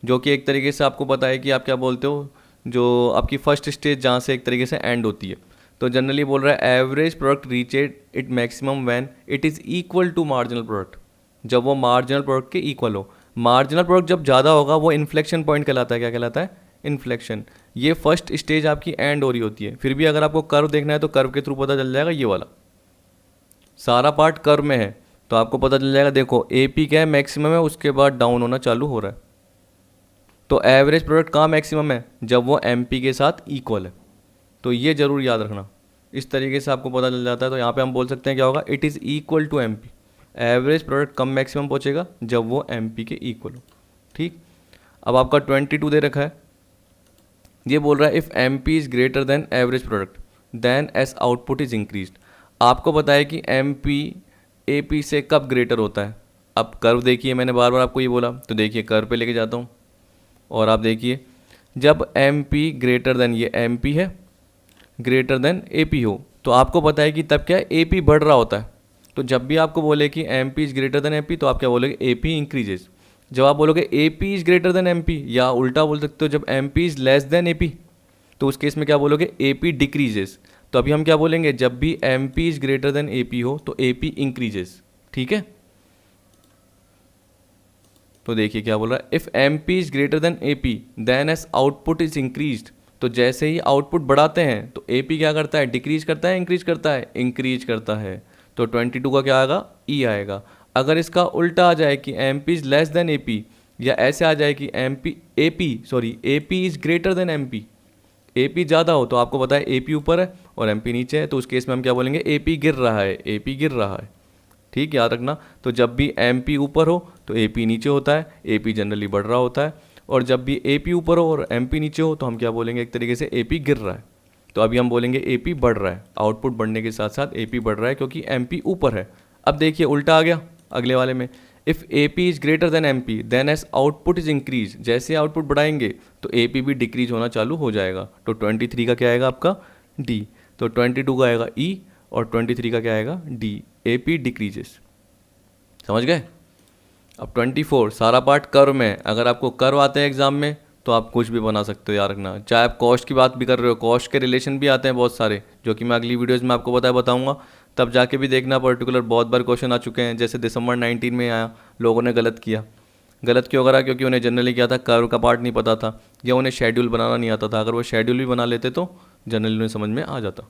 जो कि एक तरीके से आपको पता है कि आप क्या बोलते हो, जो आपकी फर्स्ट स्टेज जहाँ से एक तरीके से एंड होती है। तो जनरली बोल रहा है average product reach it maximum when it is equal to marginal product, जब वो मार्जिनल प्रोडक्ट के इक्वल हो। मार्जिनल प्रोडक्ट जब ज़्यादा होगा वो इन्फ्लेक्शन पॉइंट कहलाता है। क्या कहलाता है, इन्फ्लेक्शन। ये फर्स्ट स्टेज आपकी एंड हो रही होती है। फिर भी अगर आपको कर्व देखना है तो कर्व के थ्रू पता चल जाएगा, ये वाला सारा पार्ट कर्व में है तो आपको पता चल जाएगा। देखो ए पी क्या है, मैक्सिमम है, उसके बाद डाउन होना चालू हो रहा है। तो एवरेज प्रोडक्ट कहाँ मैक्सिमम है, जब वो एम पी के साथ इक्वल है। तो ये जरूर याद रखना, इस तरीके से आपको पता चल जाता है। तो यहाँ पे हम बोल सकते हैं क्या होगा, it is equal to M P. Average product कम मैक्सिमम पहुँचेगा जब वो एम पी के इक्वल हो। ठीक, अब आपका 22 दे रखा है, ये बोल रहा है if M P is greater than average product then as output is increase. आपको पता है कि एम पी ए पी से कब ग्रेटर होता है। अब कर्व देखिए, मैंने बार बार आपको ये बोला, तो देखिए कर्व पे लेके जाता हूँ और आप देखिए जब एम पी ग्रेटर देन, ये एम पी है, ग्रेटर देन ए पी हो, तो आपको पता है कि तब क्या है, ए पी बढ़ रहा होता है। तो जब भी आपको बोले कि M P is greater than A P, तो आप क्या बोलोगे, ए पी इंक्रीजेज। जब आप बोलोगे A P is greater than M P, या उल्टा बोल सकते हो जब M P is less than A P, तो उस केस में क्या बोलोगे, ए पी डिक्रीजेस। तो अभी हम क्या बोलेंगे, जब भी M P is greater than A P हो तो ए पी इंक्रीजेस। ठीक है, तो देखिए क्या बोल रहा है, if M P is greater than A P then as output is increased. तो जैसे ही आउटपुट बढ़ाते हैं तो ए पी क्या करता है, डिक्रीज करता है, इंक्रीज करता है, इंक्रीज करता है। तो 22 का क्या आएगा, ई आएगा। अगर इसका उल्टा आ जाए कि M P is less than A P, या ऐसे आ जाए कि A P is greater than M P, A P ज़्यादा हो, तो आपको पता है ए पी ऊपर है और एम पी नीचे है, तो उस केस में हम क्या बोलेंगे, ए पी गिर रहा है, ए पी गिर रहा है। ठीक, याद रखना। तो जब भी एम पी ऊपर हो तो ए पी नीचे होता है, ए पी जनरली बढ़ रहा होता है। और जब भी ए पी ऊपर हो और एम पी नीचे हो तो हम क्या बोलेंगे, एक तरीके से ए पी गिर रहा है। तो अभी हम बोलेंगे ए पी बढ़ रहा है, आउटपुट बढ़ने के साथ साथ ए पी बढ़ रहा है क्योंकि एम पी ऊपर है। अब देखिए उल्टा आ गया अगले वाले में, if A P is greater than M P then as output is increase. जैसे आउटपुट बढ़ाएंगे तो ए पी भी डिक्रीज होना चालू हो जाएगा। तो 23 का क्या आएगा आपका, डी। तो 22 का आएगा ई और 23 का क्या आएगा, डी, ए पी डिक्रीजेस। समझ गए। अब 24 सारा पार्ट कर्व में। अगर आपको कर्व आते हैं एग्जाम में तो आप कुछ भी बना सकते हो, याद रखना। चाहे आप कॉस्ट की बात भी कर रहे हो, कॉस्ट के रिलेशन भी आते हैं बहुत सारे, जो कि मैं अगली वीडियोज़ में आपको बताऊंगा, तब जाके भी देखना। पर्टिकुलर बहुत बार क्वेश्चन आ चुके हैं, जैसे दिसंबर 19 में आया, लोगों ने गलत किया। गलत क्यों करा, क्योंकि उन्हें जनरली क्या था, कर्व का पार्ट नहीं पता था, या उन्हें शेड्यूल बनाना नहीं आता था। अगर वो शेड्यूल भी बना लेते तो जनरली उन्हें समझ में आ जाता।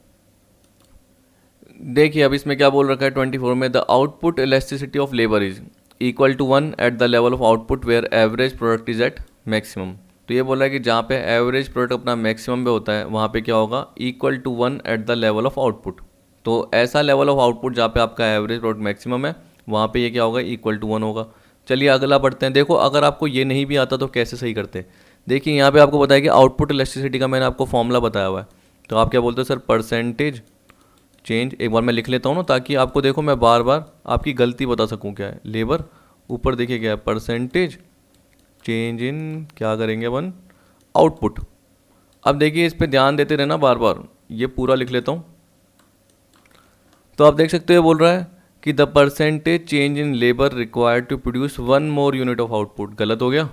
देखिए अब इसमें क्या बोल रखा है 24 में, the output elasticity of labour is equal to 1 at the level of output where average product is at maximum. तो ये बोल रहा है कि जहाँ पे एवरेज प्रोडक्ट अपना मैक्सिमम पे होता है वहाँ पे क्या होगा, equal to 1 at the level of output. तो ऐसा लेवल ऑफ आउटपुट जहाँ पे आपका एवरेज प्रोडक्ट मैक्सिमम है वहाँ पे ये क्या होगा, इक्वल टू 1 होगा। चलिए अगला पढ़ते हैं। देखो अगर आपको ये नहीं भी आता तो कैसे सही करते हैं। देखिए यहाँ पे आपको बताया कि आउटपुट इलास्टिसिटी का मैंने आपको फॉर्मूला बताया हुआ है। तो आप क्या बोलते हो, सर परसेंटेज चेंज। एक बार मैं लिख लेता हूँ ना, ताकि आपको देखो मैं बार बार आपकी गलती बता सकूँ। क्या है, लेबर, ऊपर देखिए क्या है, परसेंटेज चेंज इन, क्या करेंगे अपन, आउटपुट। अब देखिए इस पे ध्यान देते रहना बार बार, ये पूरा लिख लेता हूँ। तो आप देख सकते हो बोल रहा है कि the percentage change in labour required to produce 1 more unit of output. गलत हो गया,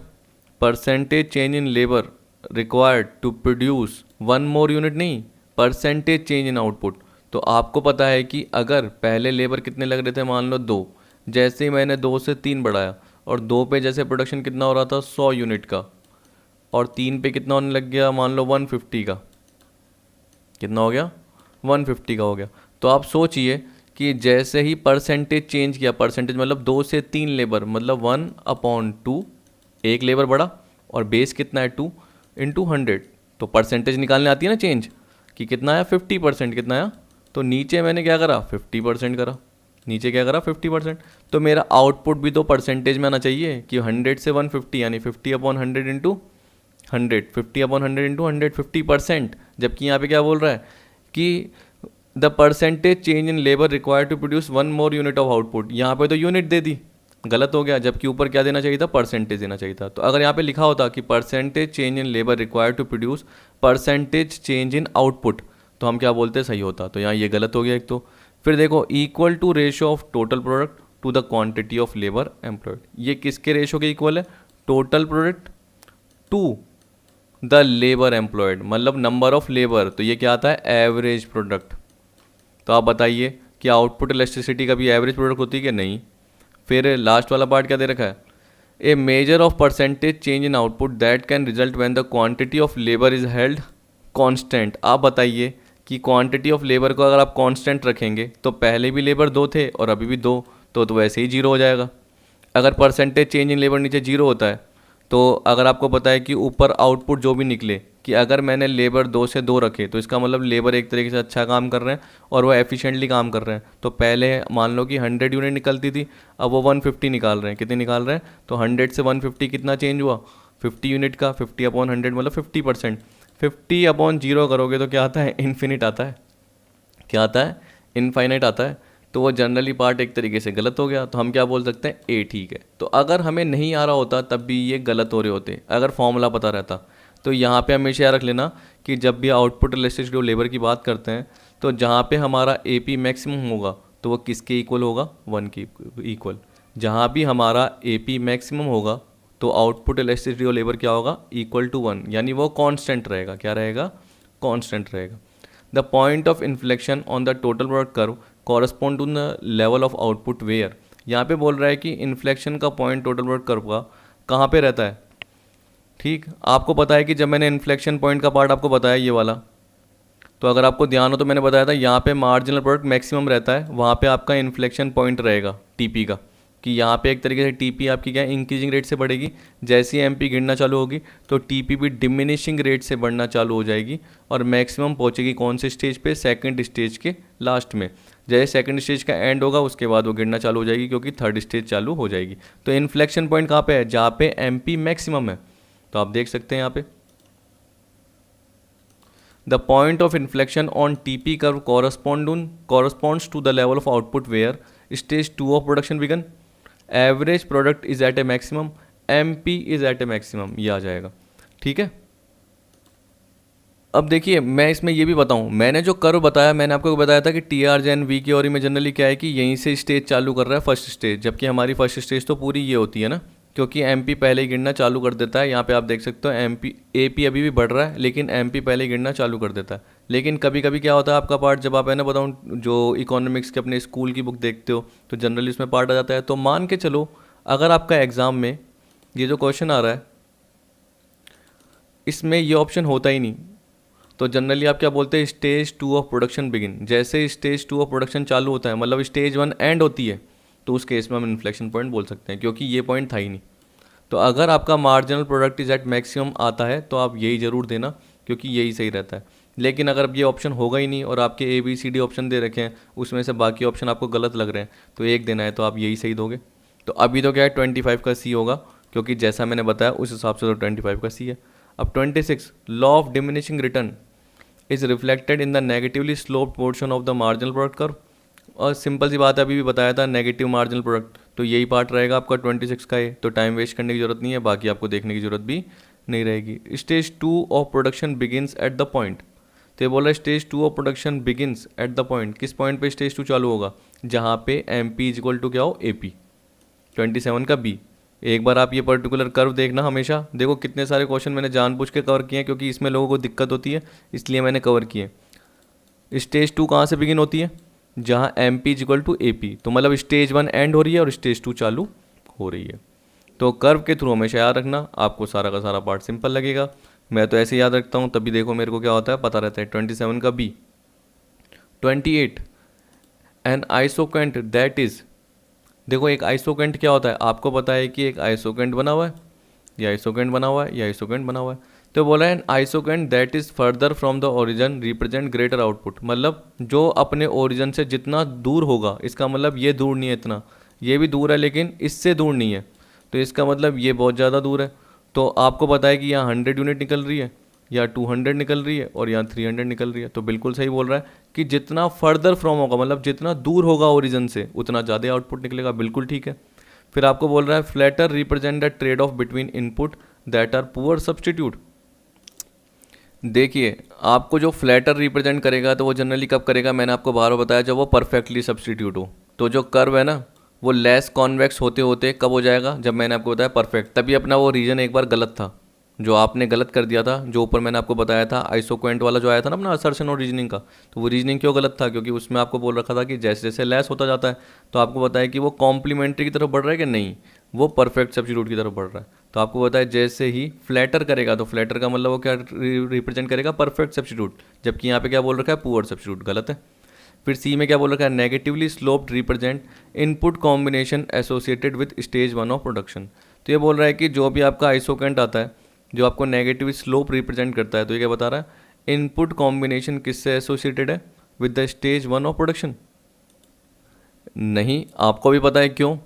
percentage change in labour required to produce 1 more unit, नहीं, परसेंटेज चेंज इन आउटपुट। तो आपको पता है कि अगर पहले लेबर कितने लग रहे थे, मान लो 2, जैसे ही मैंने 2 से 3 बढ़ाया और 2 पे जैसे प्रोडक्शन कितना हो रहा था 100 यूनिट का, और 3 पे कितना होने लग गया मान लो 150 का, कितना हो गया 150 का हो गया। तो आप सोचिए कि जैसे ही परसेंटेज चेंज किया, परसेंटेज मतलब 2 से 3 लेबर, मतलब 1/2, एक लेबर बढ़ा और बेस कितना है 2 इंटू 100, तो परसेंटेज निकालने आती है ना चेंज कि कितना आया 50%, कितना आया, तो नीचे मैंने क्या करा 50% करा, नीचे क्या करा 50%, तो मेरा आउटपुट भी तो परसेंटेज में आना चाहिए कि 100 से 150 यानी 50/100 इंटू 100, 50/100 इंटू 100, 50%। जबकि यहाँ पे क्या बोल रहा है कि the percentage change in labour required to produce 1 more unit of output, यहाँ पे तो यूनिट दे दी, गलत हो गया, जबकि ऊपर क्या देना चाहिए था परसेंटेज देना चाहिए था। तो अगर यहाँ पे लिखा होता कि percentage change in labour required to produce percentage change in output, तो हम क्या बोलते सही होता। तो यहाँ ये गलत हो गया एक तो। फिर देखो equal to ratio of total product to the quantity of labour employed, ये किसके रेशियो के इक्वल है, total product to the labour employed, मतलब नंबर ऑफ लेबर, तो ये क्या आता है एवरेज प्रोडक्ट। तो आप बताइए कि आउटपुट इलास्टिसिटी का भी एवरेज प्रोडक्ट होती है कि नहीं। फिर लास्ट वाला पार्ट क्या दे रखा है, a measure of percentage change in output that can result when the quantity of labour is held constant. आप बताइए कि क्वांटिटी ऑफ लेबर को अगर आप कांस्टेंट रखेंगे तो पहले भी लेबर 2 थे और अभी भी 2, तो वैसे ही 0 हो जाएगा। अगर परसेंटेज चेंज इन लेबर नीचे 0 होता है, तो अगर आपको पता है कि ऊपर आउटपुट जो भी निकले कि अगर मैंने लेबर 2 से 2 रखे, तो इसका मतलब लेबर एक तरीके से अच्छा काम कर रहे हैं और वो एफिशिएंटली काम कर रहे हैं। तो पहले मान लो कि 100 यूनिट निकलती थी, अब वो 150 निकाल रहे हैं, कितनी निकाल रहे हैं, तो 100 से 150 कितना चेंज हुआ 50 यूनिट का, 50/100 मतलब 50%। 50/0 करोगे तो क्या आता है इन्फिनिट आता है, क्या आता है इनफाइनाइट आता है। तो वो जनरली पार्ट एक तरीके से गलत हो गया, तो हम क्या बोल सकते हैं ए ठीक है। तो अगर हमें नहीं आ रहा होता तब भी ये गलत हो रहे होते, अगर फॉर्मूला पता रहता। तो यहाँ पे हमेशा याद रख लेना कि जब भी आउटपुट इलास्टिसिटी लेबर की बात करते हैं, तो जहाँ पे हमारा ए पी मैक्सिमम होगा तो वो किसके इक्वल होगा 1 के इक्वल। जहाँ भी हमारा ए पी मैक्सिमम होगा तो आउटपुट इलास्टिसिटी लेबर क्या होगा इक्वल टू 1, यानी वो कांस्टेंट रहेगा, क्या रहेगा कांस्टेंट रहेगा। The point of inflection on the total product curve correspond to the level of output where. यहाँ पे बोल रहा है कि इन्फ्लेक्शन का पॉइंट टोटल प्रोडक्ट कर्व का कहाँ पे रहता है। ठीक, आपको पता है कि जब मैंने इन्फ्लेक्शन पॉइंट का पार्ट आपको बताया ये वाला, तो अगर आपको ध्यान हो तो मैंने बताया था यहाँ पे मार्जिनल प्रोडक्ट मैक्सिमम रहता है, वहाँ पे आपका इन्फ्लेक्शन पॉइंट रहेगा टीपी का, कि यहाँ पे एक तरीके से टीपी आपकी क्या इंक्रीजिंग रेट से बढ़ेगी, जैसे ही एमपी गिरना चालू होगी तो टीपी भी डिमिनिशिंग रेट से बढ़ना चालू हो जाएगी और मैक्सिमम पहुँचेगी कौन से स्टेज पे, सेकंड स्टेज के लास्ट में। जैसे सेकंड स्टेज का एंड होगा उसके बाद वो गिरना चालू हो जाएगी क्योंकि थर्ड स्टेज चालू हो जाएगी। तो इन्फ्लेक्शन पॉइंट कहाँ पे है, जहाँ पे एमपी मैक्सिमम है। तो आप देख सकते हैं यहाँ पे the point of inflection on TP curve corresponds to the level of output where stage 2 of production began, average product is at a maximum, MP is at a maximum, ये आ जाएगा। ठीक है, अब देखिए मैं इसमें ये भी बताऊं, मैंने जो कर्व बताया मैंने आपको बताया था कि T R J N V की और में जनरली क्या है कि यहीं से स्टेज चालू कर रहा है फर्स्ट स्टेज, जबकि हमारी फर्स्ट स्टेज तो पूरी ये होती है ना, क्योंकि एमपी पहले ही गिरना चालू कर देता है। यहाँ पे आप देख सकते हो एमपी एपी अभी भी बढ़ रहा है लेकिन एमपी पहले ही गिरना चालू कर देता है। लेकिन कभी कभी क्या होता है आपका पार्ट, जब आप है ना बताऊँ जो इकोनॉमिक्स के अपने स्कूल की बुक देखते हो तो जनरली उसमें पार्ट आ जाता है। तो मान के चलो अगर आपका एग्ज़ाम में ये जो क्वेश्चन आ रहा है इसमें ये ऑप्शन होता ही नहीं, तो जनरली आप क्या बोलते हैं स्टेज 2 ऑफ प्रोडक्शन बिगिन। जैसे स्टेज 2 ऑफ प्रोडक्शन चालू होता है मतलब स्टेज 1 एंड होती है, तो उस केस में हम इन्फ्लेक्शन पॉइंट बोल सकते हैं क्योंकि ये पॉइंट था ही नहीं। तो अगर आपका marginal product is at maximum आता है तो आप यही ज़रूर देना क्योंकि यही सही रहता है। लेकिन अगर अब ये ऑप्शन होगा ही नहीं और आपके ABCD ऑप्शन दे रखे हैं उसमें से बाकी ऑप्शन आपको गलत लग रहे हैं तो एक देना है तो आप यही सही दोगे। तो अभी तो क्या है 25 का C होगा क्योंकि जैसा मैंने बताया उस हिसाब से तो 25 का C है। अब 26 law of diminishing return is reflected in the negatively sloped portion of the marginal product curve. और सिंपल सी बात है, अभी भी बताया था नेगेटिव मार्जिनल प्रोडक्ट, तो यही पार्ट रहेगा आपका 26 का है। तो टाइम वेस्ट करने की जरूरत नहीं है, बाकी आपको देखने की जरूरत भी नहीं रहेगी। Stage 2 of production begins at the point, तो ये बोला stage 2 of production begins at the point, किस पॉइंट पे स्टेज 2 चालू होगा, जहाँ पे MP इज इक्वल टू क्या हो AP, 27 का B। एक बार आप ये पर्टिकुलर कर्व देखना हमेशा, देखो कितने सारे क्वेश्चन मैंने जानबूझ के कवर किए हैं क्योंकि इसमें लोगों को दिक्कत होती है इसलिए मैंने कवर किए। स्टेज 2 कहाँ से बिगिन होती है, जहाँ MP is equal to AP, तो मतलब स्टेज 1 एंड हो रही है और स्टेज 2 चालू हो रही है। तो कर्व के थ्रू हमेशा याद रखना, आपको सारा का सारा पार्ट सिंपल लगेगा। मैं तो ऐसे याद रखता हूँ, तभी देखो मेरे को क्या होता है पता रहता है। 27 का B. 28 N isoquant that is, देखो एक आइसोकेंट क्या होता है, आपको पता है कि एक आइसोकेंट बना हुआ है, ये आइसोकेंट बना हुआ है, ये आइसोकेंट बना हुआ है। तो बोला है an isoquant that is further from the origin represent greater output, मतलब जो अपने ओरिजिन से जितना दूर होगा, इसका मतलब ये दूर नहीं है इतना, ये भी दूर है लेकिन इससे दूर नहीं है, तो इसका मतलब ये बहुत ज़्यादा दूर है। तो आपको पता है कि यहाँ 100 यूनिट निकल रही है, या 200 निकल रही है, और यहाँ 300 निकल रही है। तो बिल्कुल सही बोल रहा है कि जितना फर्दर फ्रॉम होगा, मतलब जितना दूर होगा ओरिजिन से, उतना ज़्यादा आउटपुट निकलेगा। बिल्कुल ठीक है। फिर आपको बोल रहा है flatter represent the trade off between input that are poor substitute. देखिए आपको जो फ्लैटर रिप्रेजेंट करेगा तो वो जनरली कब करेगा, मैंने आपको बार बार बताया, जब वो परफेक्टली सब्सटीट्यूट हो। तो जो कर्व है ना, वो लेस कॉन्वेक्स होते होते कब हो जाएगा, जब मैंने आपको बताया परफेक्ट। तभी अपना वो रीजन एक बार गलत था, जो आपने गलत कर दिया था, जो ऊपर मैंने आपको बताया था आइसोक्वेंट वाला जो आया था ना अपना असर्शन और रीजनिंग का, तो वो रीजनिंग क्यों गलत था, क्योंकि उसमें आपको बोल रखा था कि जैसे जैसे लेस होता जाता है तो आपको बताया कि वो कॉम्प्लीमेंट्री की तरफ बढ़ रहा है कि नहीं, वो परफेक्ट सब्स्टिट्यूट की तरफ बढ़ रहा है। तो आपको बताया जैसे ही फ्लैटर करेगा, तो फ्लैटर का मतलब वो क्या रिप्रेजेंट करेगा, परफेक्ट सब्स्टिट्यूट, जबकि यहाँ पे क्या बोल रखा है, पुअर सब्स्टिट्यूट, गलत है। फिर सी में क्या बोल रखा है, negatively sloped represent input combination associated with stage 1 of production. तो ये बोल रहा है कि जो भी आपका आइसोकेंट आता है जो आपको नेगेटिव स्लोप रिप्रेजेंट करता है, तो ये क्या बता रहा है, इनपुट कॉम्बिनेशन किससे एसोसिएटेड है, with the stage 1 of production. नहीं, आपको भी पता है क्यों,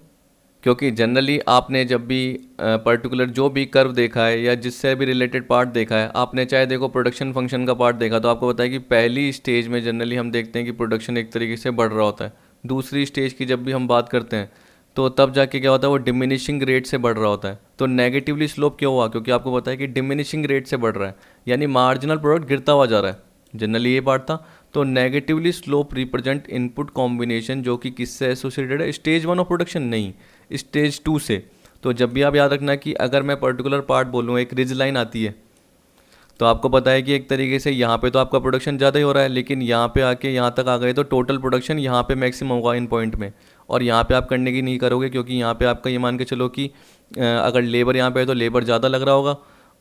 क्योंकि जनरली आपने जब भी पर्टिकुलर जो भी कर्व देखा है या जिससे भी रिलेटेड पार्ट देखा है, आपने चाहे देखो प्रोडक्शन फंक्शन का पार्ट देखा, तो आपको पता है कि पहली स्टेज में जनरली हम देखते हैं कि प्रोडक्शन एक तरीके से बढ़ रहा होता है। दूसरी स्टेज की जब भी हम बात करते हैं तो तब जाके क्या होता है, वो डिमिनिशिंग रेट से बढ़ रहा होता है। तो नेगेटिवली स्लोप क्यों हुआ, क्योंकि आपको पता है कि डिमिनिशिंग रेट से बढ़ रहा है, यानी मार्जिनल प्रोडक्ट गिरता हुआ जा रहा है। जनरली ये पार्ट था। तो negatively slope represent input combination जो कि किससे एसोसिएटेड है, स्टेज 1 ऑफ प्रोडक्शन नहीं, स्टेज 2 से। तो जब भी आप याद रखना कि अगर मैं पर्टिकुलर पार्ट बोलूँ, एक रिज लाइन आती है, तो आपको पता है कि एक तरीके से यहाँ पे तो आपका प्रोडक्शन ज़्यादा ही हो रहा है, लेकिन यहाँ पे आके यहाँ तक आ गए तो टोटल प्रोडक्शन यहाँ पे मैक्सिमम होगा इन पॉइंट में, और यहाँ पे आप करने की नहीं करोगे, क्योंकि यहाँ पे आपका ये मान के चलो कि अगर लेबर यहाँ पे है तो लेबर ज़्यादा लग रहा होगा,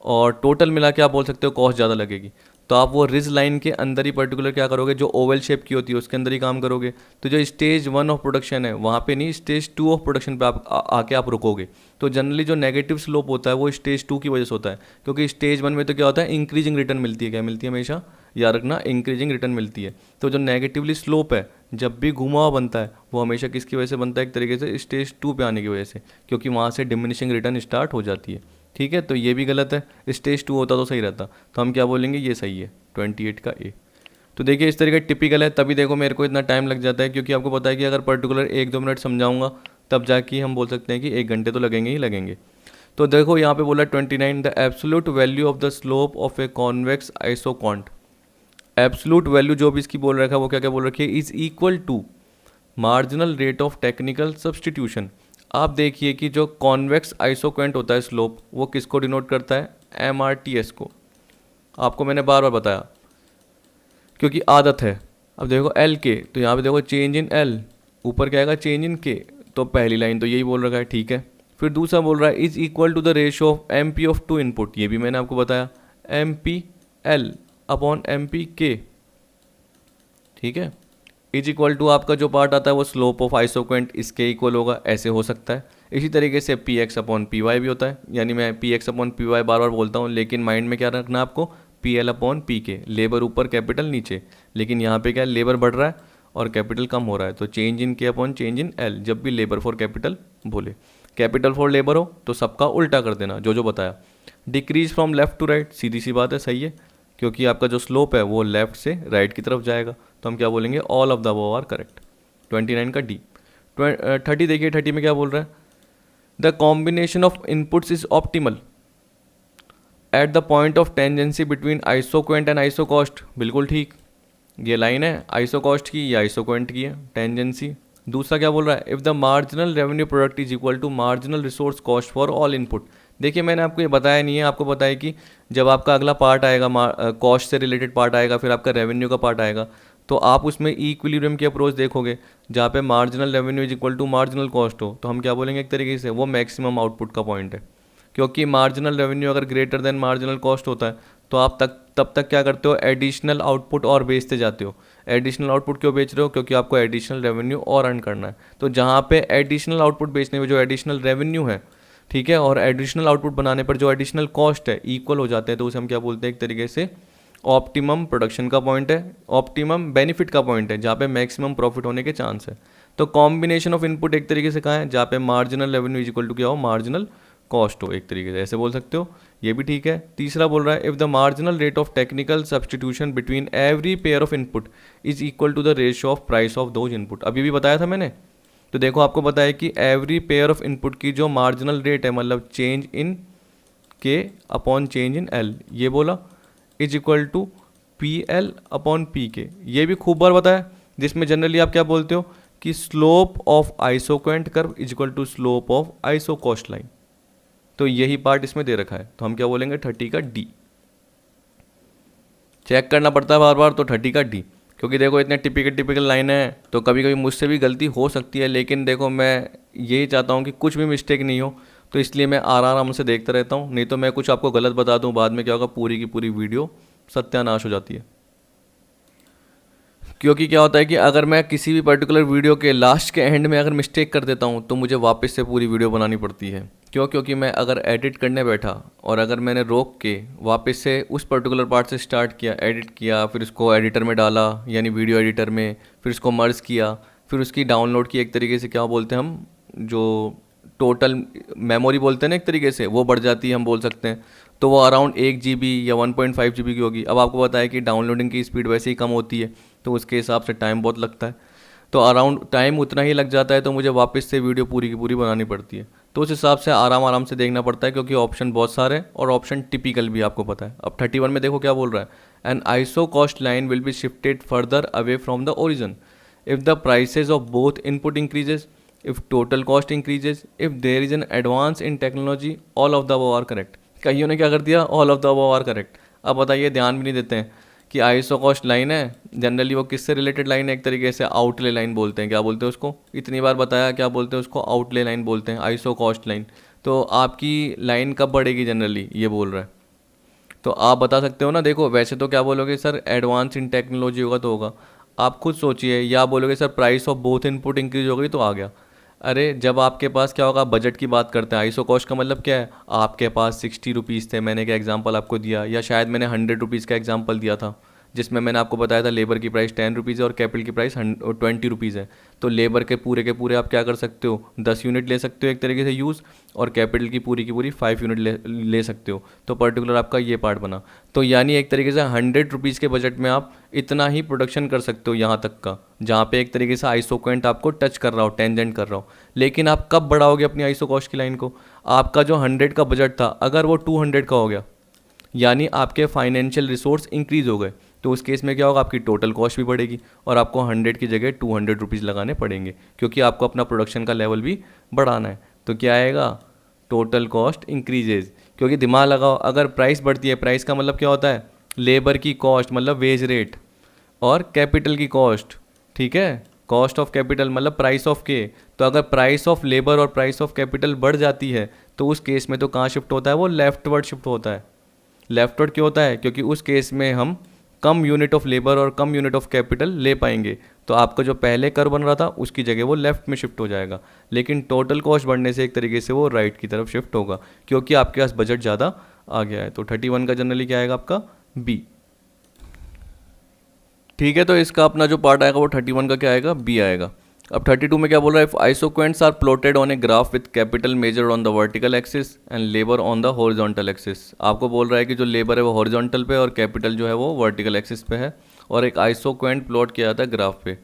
और टोटल मिला के आप बोल सकते हो कॉस्ट ज़्यादा लगेगी। तो आप वो रिज लाइन के अंदर ही पर्टिकुलर क्या करोगे, जो ओवल शेप की होती है उसके अंदर ही काम करोगे। तो जो स्टेज 1 ऑफ प्रोडक्शन है वहाँ पे नहीं, स्टेज 2 ऑफ प्रोडक्शन पे आप आके आप रुकोगे। तो जनरली जो नेगेटिव स्लोप होता है वो स्टेज 2 की वजह से होता है, क्योंकि स्टेज 1 में तो क्या होता है, इंक्रीजिंग रिटर्न मिलती है। क्या मिलती है, हमेशा याद रखना, इंक्रीजिंग रिटर्न मिलती है। तो जो नेगेटिवली स्लोप है जब भी घुमा हुआ बनता है वो हमेशा किसकी वजह से बनता है, एक तरीके से स्टेज 2 पे आने की वजह से, क्योंकि वहाँ से डिमिनिशिंग रिटर्न स्टार्ट हो जाती है। ठीक है, तो ये भी गलत है, स्टेज 2 होता तो सही रहता। तो हम क्या बोलेंगे, ये सही है 28 का ए। तो देखिए इस तरीके टिपिकल है, तभी देखो मेरे को इतना टाइम लग जाता है, क्योंकि आपको पता है कि अगर पर्टिकुलर 1-2 मिनट समझाऊंगा तब जाके हम बोल सकते हैं कि 1 घंटे तो लगेंगे ही लगेंगे। तो देखो यहाँ पे बोला 29, the absolute value of the slope of a convex isoquant. Absolute value जो भी इसकी बोल रखा है वो क्या क्या बोल रखी है, is equal to marginal rate of technical substitution. आप देखिए कि जो कॉन्वेक्स आइसोक्वेंट होता है स्लोप, वो किसको डिनोट करता है, MRTS को। आपको मैंने बार बार बताया क्योंकि आदत है। अब देखो L के, तो यहाँ पे देखो चेंज इन L, ऊपर क्या आएगा, चेंज इन K। तो पहली लाइन तो यही बोल रखा है, ठीक है। फिर दूसरा बोल रहा है is equal to the ratio of MP of 2 input, ये भी मैंने आपको बताया, MPL अपॉन MPK। ठीक है, इज इक्वल टू आपका जो पार्ट आता है वो स्लोप ऑफ आइसोक्वेंट इसके इक्वल होगा, ऐसे हो सकता है। इसी तरीके से PX अपॉन PY भी होता है, यानी मैं PX अपॉन PY बार बार बोलता हूँ, लेकिन माइंड में क्या रखना आपको, PL अपॉन PK, लेबर ऊपर कैपिटल नीचे। लेकिन यहाँ पे क्या लेबर बढ़ रहा है और कैपिटल कम हो रहा है, तो change in K upon change in L। जब भी लेबर फॉर कैपिटल बोले, कैपिटल फॉर लेबर हो तो सबका उल्टा कर देना, जो जो बताया। Decrease from left to right, सीधी सी बात है, सही है, क्योंकि आपका जो स्लोप है वो लेफ्ट से राइट की तरफ जाएगा। तो हम क्या बोलेंगे, all of the above are correct. 29 का डी। 30 देखिए, 30 में क्या बोल रहा है, the combination of inputs is optimal eight the point of tangency between isoquant and isocost. बिल्कुल ठीक, ये लाइन है आइसोकॉस्ट की या आइसोक्वेंट की है, टेंजेंसी। दूसरा क्या बोल रहा है, if the marginal revenue product is equal to marginal resource cost for all input. देखिए मैंने आपको ये बताया नहीं है, आपको पता है कि जब आपका अगला पार्ट आएगा, कॉस्ट से रिलेटेड पार्ट आएगा, फिर आपका रेवेन्यू का पार्ट आएगा, तो आप उसमें इक्विलिब्रियम की अप्रोच देखोगे जहाँ पे marginal revenue is equal to marginal cost हो, तो हम क्या बोलेंगे एक तरीके से वो मैक्सिमम आउटपुट का पॉइंट है। क्योंकि मार्जिनल रेवेन्यू अगर ग्रेटर देन मार्जिनल कॉस्ट होता है तो आप तब तक क्या करते हो, एडिशनल आउटपुट और बेचते जाते हो। एडिशनल आउटपुट क्यों बेच रहे हो, क्योंकि आपको एडिशनल रेवेन्यू और अर्न करना है। तो जहाँ पे एडिशनल आउटपुट बेचने में जो एडिशनल रेवेन्यू है, ठीक है, और एडिशनल आउटपुट बनाने पर जो एडिशनल कॉस्ट है इक्वल हो जाते हैं, तो उसे हम क्या बोलते हैं एक तरीके से ऑप्टिमम प्रोडक्शन का पॉइंट है, ऑप्टिमम बेनिफिट का पॉइंट है, जहाँ पे मैक्सिमम प्रॉफिट होने के चांस है। तो कॉम्बिनेशन ऑफ इनपुट एक तरीके से कहाँ है, जहाँ पे marginal revenue is equal to क्या हो, मार्जिनल कॉस्ट हो, एक तरीके से ऐसे बोल सकते हो, ये भी ठीक है। तीसरा बोल रहा है if the marginal rate of technical substitution between every pair of input is equal to the ratio of price of those input. अभी भी बताया था मैंने। तो देखो आपको बताया कि एवरी पेयर ऑफ इनपुट की जो मार्जिनल रेट है, मतलब चेंज इन के अपॉन चेंज इन एल, ये बोला is equal to P L upon P K, ये भी खूब बार बताया। जिसमें जनरली आप क्या बोलते हो कि slope of isoquant curve is equal to slope of iso cost line. तो यही पार्ट इसमें दे रखा है, तो हम क्या बोलेंगे 30 का डी। चेक करना पड़ता है बार बार, तो 30 का डी, क्योंकि देखो इतने टिपिकल लाइन है तो कभी कभी मुझसे भी गलती हो सकती है, लेकिन देखो मैं यही चाहता हूँ कि कुछ भी मिस्टेक नहीं हो, तो इसलिए मैं आराम से देखता रहता हूँ। नहीं तो मैं कुछ आपको गलत बता दूँ, बाद में क्या होगा, पूरी की पूरी वीडियो सत्यानाश हो जाती है। क्योंकि क्या होता है कि अगर मैं किसी भी पर्टिकुलर वीडियो के लास्ट के एंड में अगर मिस्टेक कर देता हूँ तो मुझे वापस से पूरी वीडियो बनानी पड़ती है। क्यों? क्योंकि मैं अगर एडिट करने बैठा और अगर मैंने रोक के वापस से उस पर्टिकुलर पार्ट से स्टार्ट किया, एडिट किया, फिर उसको एडिटर में डाला यानी वीडियो एडिटर में, फिर उसको मर्ज किया, फिर उसकी डाउनलोड की, एक तरीके से क्या बोलते हैं हम, जो टोटल मेमोरी बोलते हैं ना एक तरीके से, वो बढ़ जाती है हम बोल सकते हैं। तो वो अराउंड 1 GB या 1.5 GB की होगी। अब आपको पता है कि डाउनलोडिंग की स्पीड वैसे ही कम होती है, तो उसके हिसाब से टाइम बहुत लगता है। तो अराउंड टाइम उतना ही लग जाता है, तो मुझे वापस से वीडियो पूरी की पूरी बनानी पड़ती है। तो उस हिसाब से आराम से देखना पड़ता है, क्योंकि ऑप्शन बहुत सारे हैं और ऑप्शन टिपिकल भी आपको पता है। अब 31 में देखो क्या बोल रहा है, an iso cost line will be shifted further away from the origin if the prices of both input increases, if total cost increases, if there is an advance in technology, all of the above are correct. कईयों ने क्या कर दिया, all of the above are correct. अब बताइए, ध्यान भी नहीं देते हैं कि आइसो कॉस्ट लाइन है, जनरली वो किससे रिलेटेड लाइन है, एक तरीके से आउटले लाइन बोलते हैं। क्या बोलते हैं उसको, इतनी बार बताया, क्या बोलते हैं उसको, आउटले लाइन बोलते हैं, आइसो कॉस्ट लाइन। तो आपकी लाइन कब बढ़ेगी जनरली, ये बोल रहा है। तो आप बता सकते हो ना। देखो वैसे तो क्या बोलोगे सर, एडवांस इन टेक्नोलॉजी होगा तो होगा, आप खुद सोचिए। या बोलोगे sir price of both input increase हो गई तो आ गया। अरे जब आपके पास क्या होगा, बजट की बात करते हैं। आइसो कॉस्ट का मतलब क्या है, आपके पास 60 रुपीज़ थे, मैंने क्या एग्जांपल आपको दिया, या शायद मैंने 100 रुपीज़ का एग्जांपल दिया था, जिसमें मैंने आपको बताया था लेबर की प्राइस 10 रुपीज़ है और कैपिटल की प्राइस 20 रुपीज़ है। तो लेबर के पूरे आप क्या कर सकते हो, 10 यूनिट ले सकते हो एक तरीके से यूज़, और कैपिटल की पूरी 5 यूनिट ले सकते हो। तो पर्टिकुलर आपका ये पार्ट बना। तो यानी एक तरीके से 100 रुपीज़ के बजट में आप इतना ही प्रोडक्शन कर सकते हो यहाँ तक का, जहाँ पे एक तरीके से आइसोक्वेंट आपको टच कर रहा हो, टेंजेंट कर रहा हो। लेकिन आप कब बढ़ाओगे अपनी आइसो कॉस्ट की लाइन को, आपका जो 100 का बजट था अगर वो 200 का हो गया, यानी आपके फाइनेंशियल रिसोर्स इंक्रीज हो गए, तो उस केस में क्या होगा, आपकी टोटल कॉस्ट भी बढ़ेगी और आपको 100 की जगह 200 रुपीज़ लगाने पड़ेंगे, क्योंकि आपको अपना प्रोडक्शन का लेवल भी बढ़ाना है। तो क्या आएगा, टोटल कॉस्ट इंक्रीजेज। क्योंकि दिमाग लगाओ, अगर प्राइस बढ़ती है, प्राइस का मतलब क्या होता है, लेबर की कॉस्ट मतलब वेज रेट, और कैपिटल की कॉस्ट, ठीक है, कॉस्ट ऑफ कैपिटल मतलब प्राइस ऑफ के। तो अगर प्राइस ऑफ लेबर और प्राइस ऑफ कैपिटल बढ़ जाती है तो उस केस में तो कहाँ शिफ्ट होता है, वो लेफ्टवर्ड शिफ्ट होता है। लेफ्टवर्ड क्यों होता है, क्योंकि उस केस में हम कम यूनिट ऑफ लेबर और कम यूनिट ऑफ कैपिटल ले पाएंगे। तो आपका जो पहले कर बन रहा था उसकी जगह वो लेफ्ट में शिफ्ट हो जाएगा, लेकिन टोटल कॉस्ट बढ़ने से एक तरीके से वो राइट की तरफ शिफ्ट होगा, क्योंकि आपके पास बजट ज़्यादा आ गया है। तो 31 का जनरली क्या आएगा आपका, बी। ठीक है, तो इसका अपना जो पार्ट आएगा वो 31 का क्या आएगा, बी आएगा। अब 32 में क्या बोल रहा है, if isoquants are plotted on a graph with capital measured on the vertical axis and labour on the horizontal axis. आपको बोल रहा है कि जो लेबर है वो हॉरिजॉन्टल पे और कैपिटल जो है वो वर्टिकल एक्सिस पे है, और एक आइसोक्वेंट प्लॉट किया जाता है ग्राफ पे,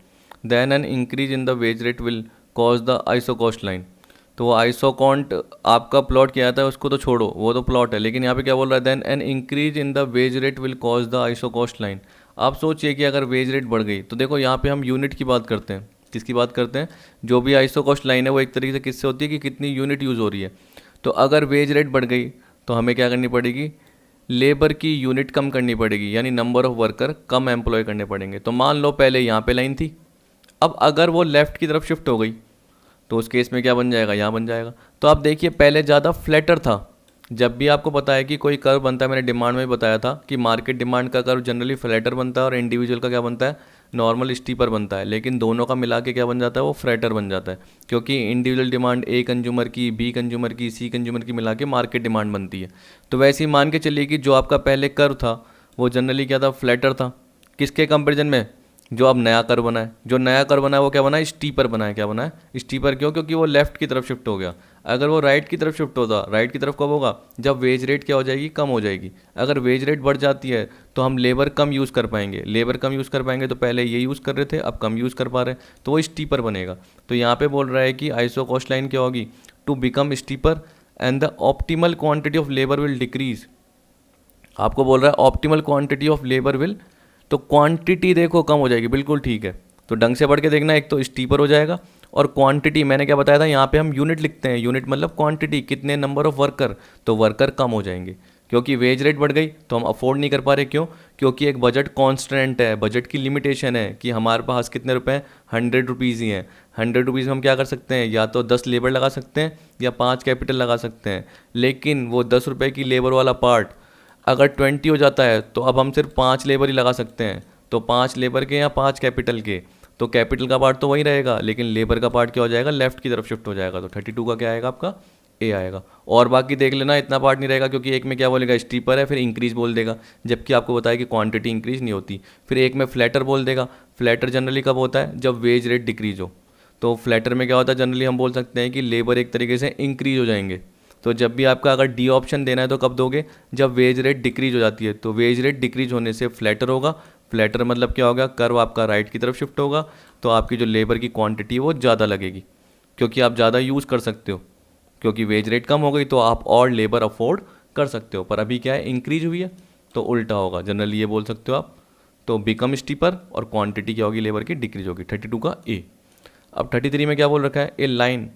then an increase in the wage rate will cause the iso cost line. तो वो आइसोकॉन्ट आपका प्लॉट किया जाता है, उसको तो छोड़ो, वो तो प्लॉट है, लेकिन यहाँ पे क्या बोल रहा है, then an increase in the wage rate will cause the iso cost line. आप सोचिए कि अगर वेज रेट बढ़ गई, तो देखो यहाँ पे हम यूनिट की बात करते हैं, किसकी बात करते हैं, जो भी आइसो कॉस्ट लाइन है वो एक तरीके से किससे होती है कि कितनी यूनिट यूज़ हो रही है। तो अगर वेज रेट बढ़ गई तो हमें क्या करनी पड़ेगी, लेबर की यूनिट कम करनी पड़ेगी, यानी नंबर ऑफ वर्कर कम एम्प्लॉय करने पड़ेंगे। तो मान लो पहले यहाँ पे लाइन थी, अब अगर वो लेफ़्ट की तरफ शिफ्ट हो गई तो उस केस में क्या बन जाएगा, यहाँ बन जाएगा। तो आप देखिए पहले ज़्यादा फ्लैटर था। जब भी आपको पता है कि कोई कर्व बनता है, मैंने डिमांड में भी बताया था कि मार्केट डिमांड का कर्व जनरली फ्लैटर बनता है और इंडिविजुअल का क्या बनता है, नॉर्मल स्टीपर बनता है। लेकिन दोनों का मिला के क्या बन जाता है, वो फ्लैटर बन जाता है, क्योंकि इंडिविजुअल डिमांड ए कंज्यूमर की, बी कंज्यूमर की, सी कंज्यूमर की मिला के मार्केट डिमांड बनती है। तो वैसे ही मान के चलिए कि जो आपका पहले कर्व था वो जनरली क्या था, फ्लैटर था। किसके कंपेरिजन में, जो अब नया कर्व बना है, जो नया कर्व बना है वो क्या बना है, स्टीपर बना है। क्या बना है, स्टीपर। क्यों, क्योंकि वो लेफ्ट की तरफ शिफ्ट हो गया। अगर वो राइट की तरफ शिफ्ट होता, राइट की तरफ कब होगा, जब वेज रेट क्या हो जाएगी, कम हो जाएगी। अगर वेज रेट बढ़ जाती है तो हम लेबर कम यूज़ कर पाएंगे, लेबर कम यूज़ कर पाएंगे तो पहले ये यूज़ कर रहे थे अब कम यूज़ कर पा रहे हैं, तो वो स्टीपर बनेगा। तो यहाँ पे बोल रहा है कि आइसो कॉस्ट लाइन क्या होगी, to become steeper and the optimal quantity of labour will decrease. आपको बोल रहा है optimal quantity of labour will, तो क्वांटिटी देखो कम हो जाएगी, बिल्कुल ठीक है। तो ढंग से पढ़ के देखना, एक तो स्टीपर हो जाएगा और क्वांटिटी मैंने क्या बताया था, यहाँ पे हम यूनिट लिखते हैं, यूनिट मतलब क्वांटिटी, कितने नंबर ऑफ वर्कर, तो वर्कर कम हो जाएंगे। क्योंकि वेज रेट बढ़ गई तो हम अफोर्ड नहीं कर पा रहे। क्यों, क्योंकि एक बजट कॉन्स्टेंट है, बजट की लिमिटेशन है कि हमारे पास कितने रुपए हैं, 100 रुपीज़ ही हैं। 100 रुपीज़ में हम क्या कर सकते हैं, या तो 10 लेबर लगा सकते हैं या 5 कैपिटल लगा सकते हैं। लेकिन वो 10 रुपये की लेबर वाला पार्ट अगर 20 हो जाता है तो अब हम सिर्फ 5 लेबर ही लगा सकते हैं। तो 5 लेबर के या 5 कैपिटल के, तो कैपिटल का पार्ट तो वही रहेगा लेकिन लेबर का पार्ट क्या हो जाएगा, लेफ्ट की तरफ शिफ्ट हो जाएगा। तो 32 का क्या आएगा आपका, ए आएगा। और बाकी देख लेना, इतना पार्ट नहीं रहेगा क्योंकि एक में क्या बोलेगा, स्टीपर है, फिर इंक्रीज बोल देगा, जबकि आपको बताया कि क्वांटिटी इंक्रीज नहीं होती। फिर एक में फ्लैटर बोल देगा। फ्लैटर जनरली कब होता है, जब वेज रेट डिक्रीज हो। तो फ्लैटर में क्या होता है, जनरली हम बोल सकते हैं कि लेबर एक तरीके से इंक्रीज हो जाएंगे। तो जब भी आपका अगर डी ऑप्शन देना है तो कब दोगे, जब वेज रेट डिक्रीज हो जाती है। तो वेज रेट डिक्रीज होने से फ्लैटर होगा। फ्लैटर मतलब क्या होगा, कर्व आपका राइट की तरफ शिफ्ट होगा, तो आपकी जो लेबर की क्वांटिटी है वो ज़्यादा लगेगी क्योंकि आप ज़्यादा यूज़ कर सकते हो। क्योंकि वेज रेट कम हो गई तो आप और लेबर अफोर्ड कर सकते हो। पर अभी क्या है, इंक्रीज हुई है, तो उल्टा होगा, जनरली ये बोल सकते हो आप। तो बिकम स्टीपर और क्वांटिटी क्या होगी, लेबर की डिक्रीज होगी। 32 का ए। अब 33 में क्या बोल रखा है, a line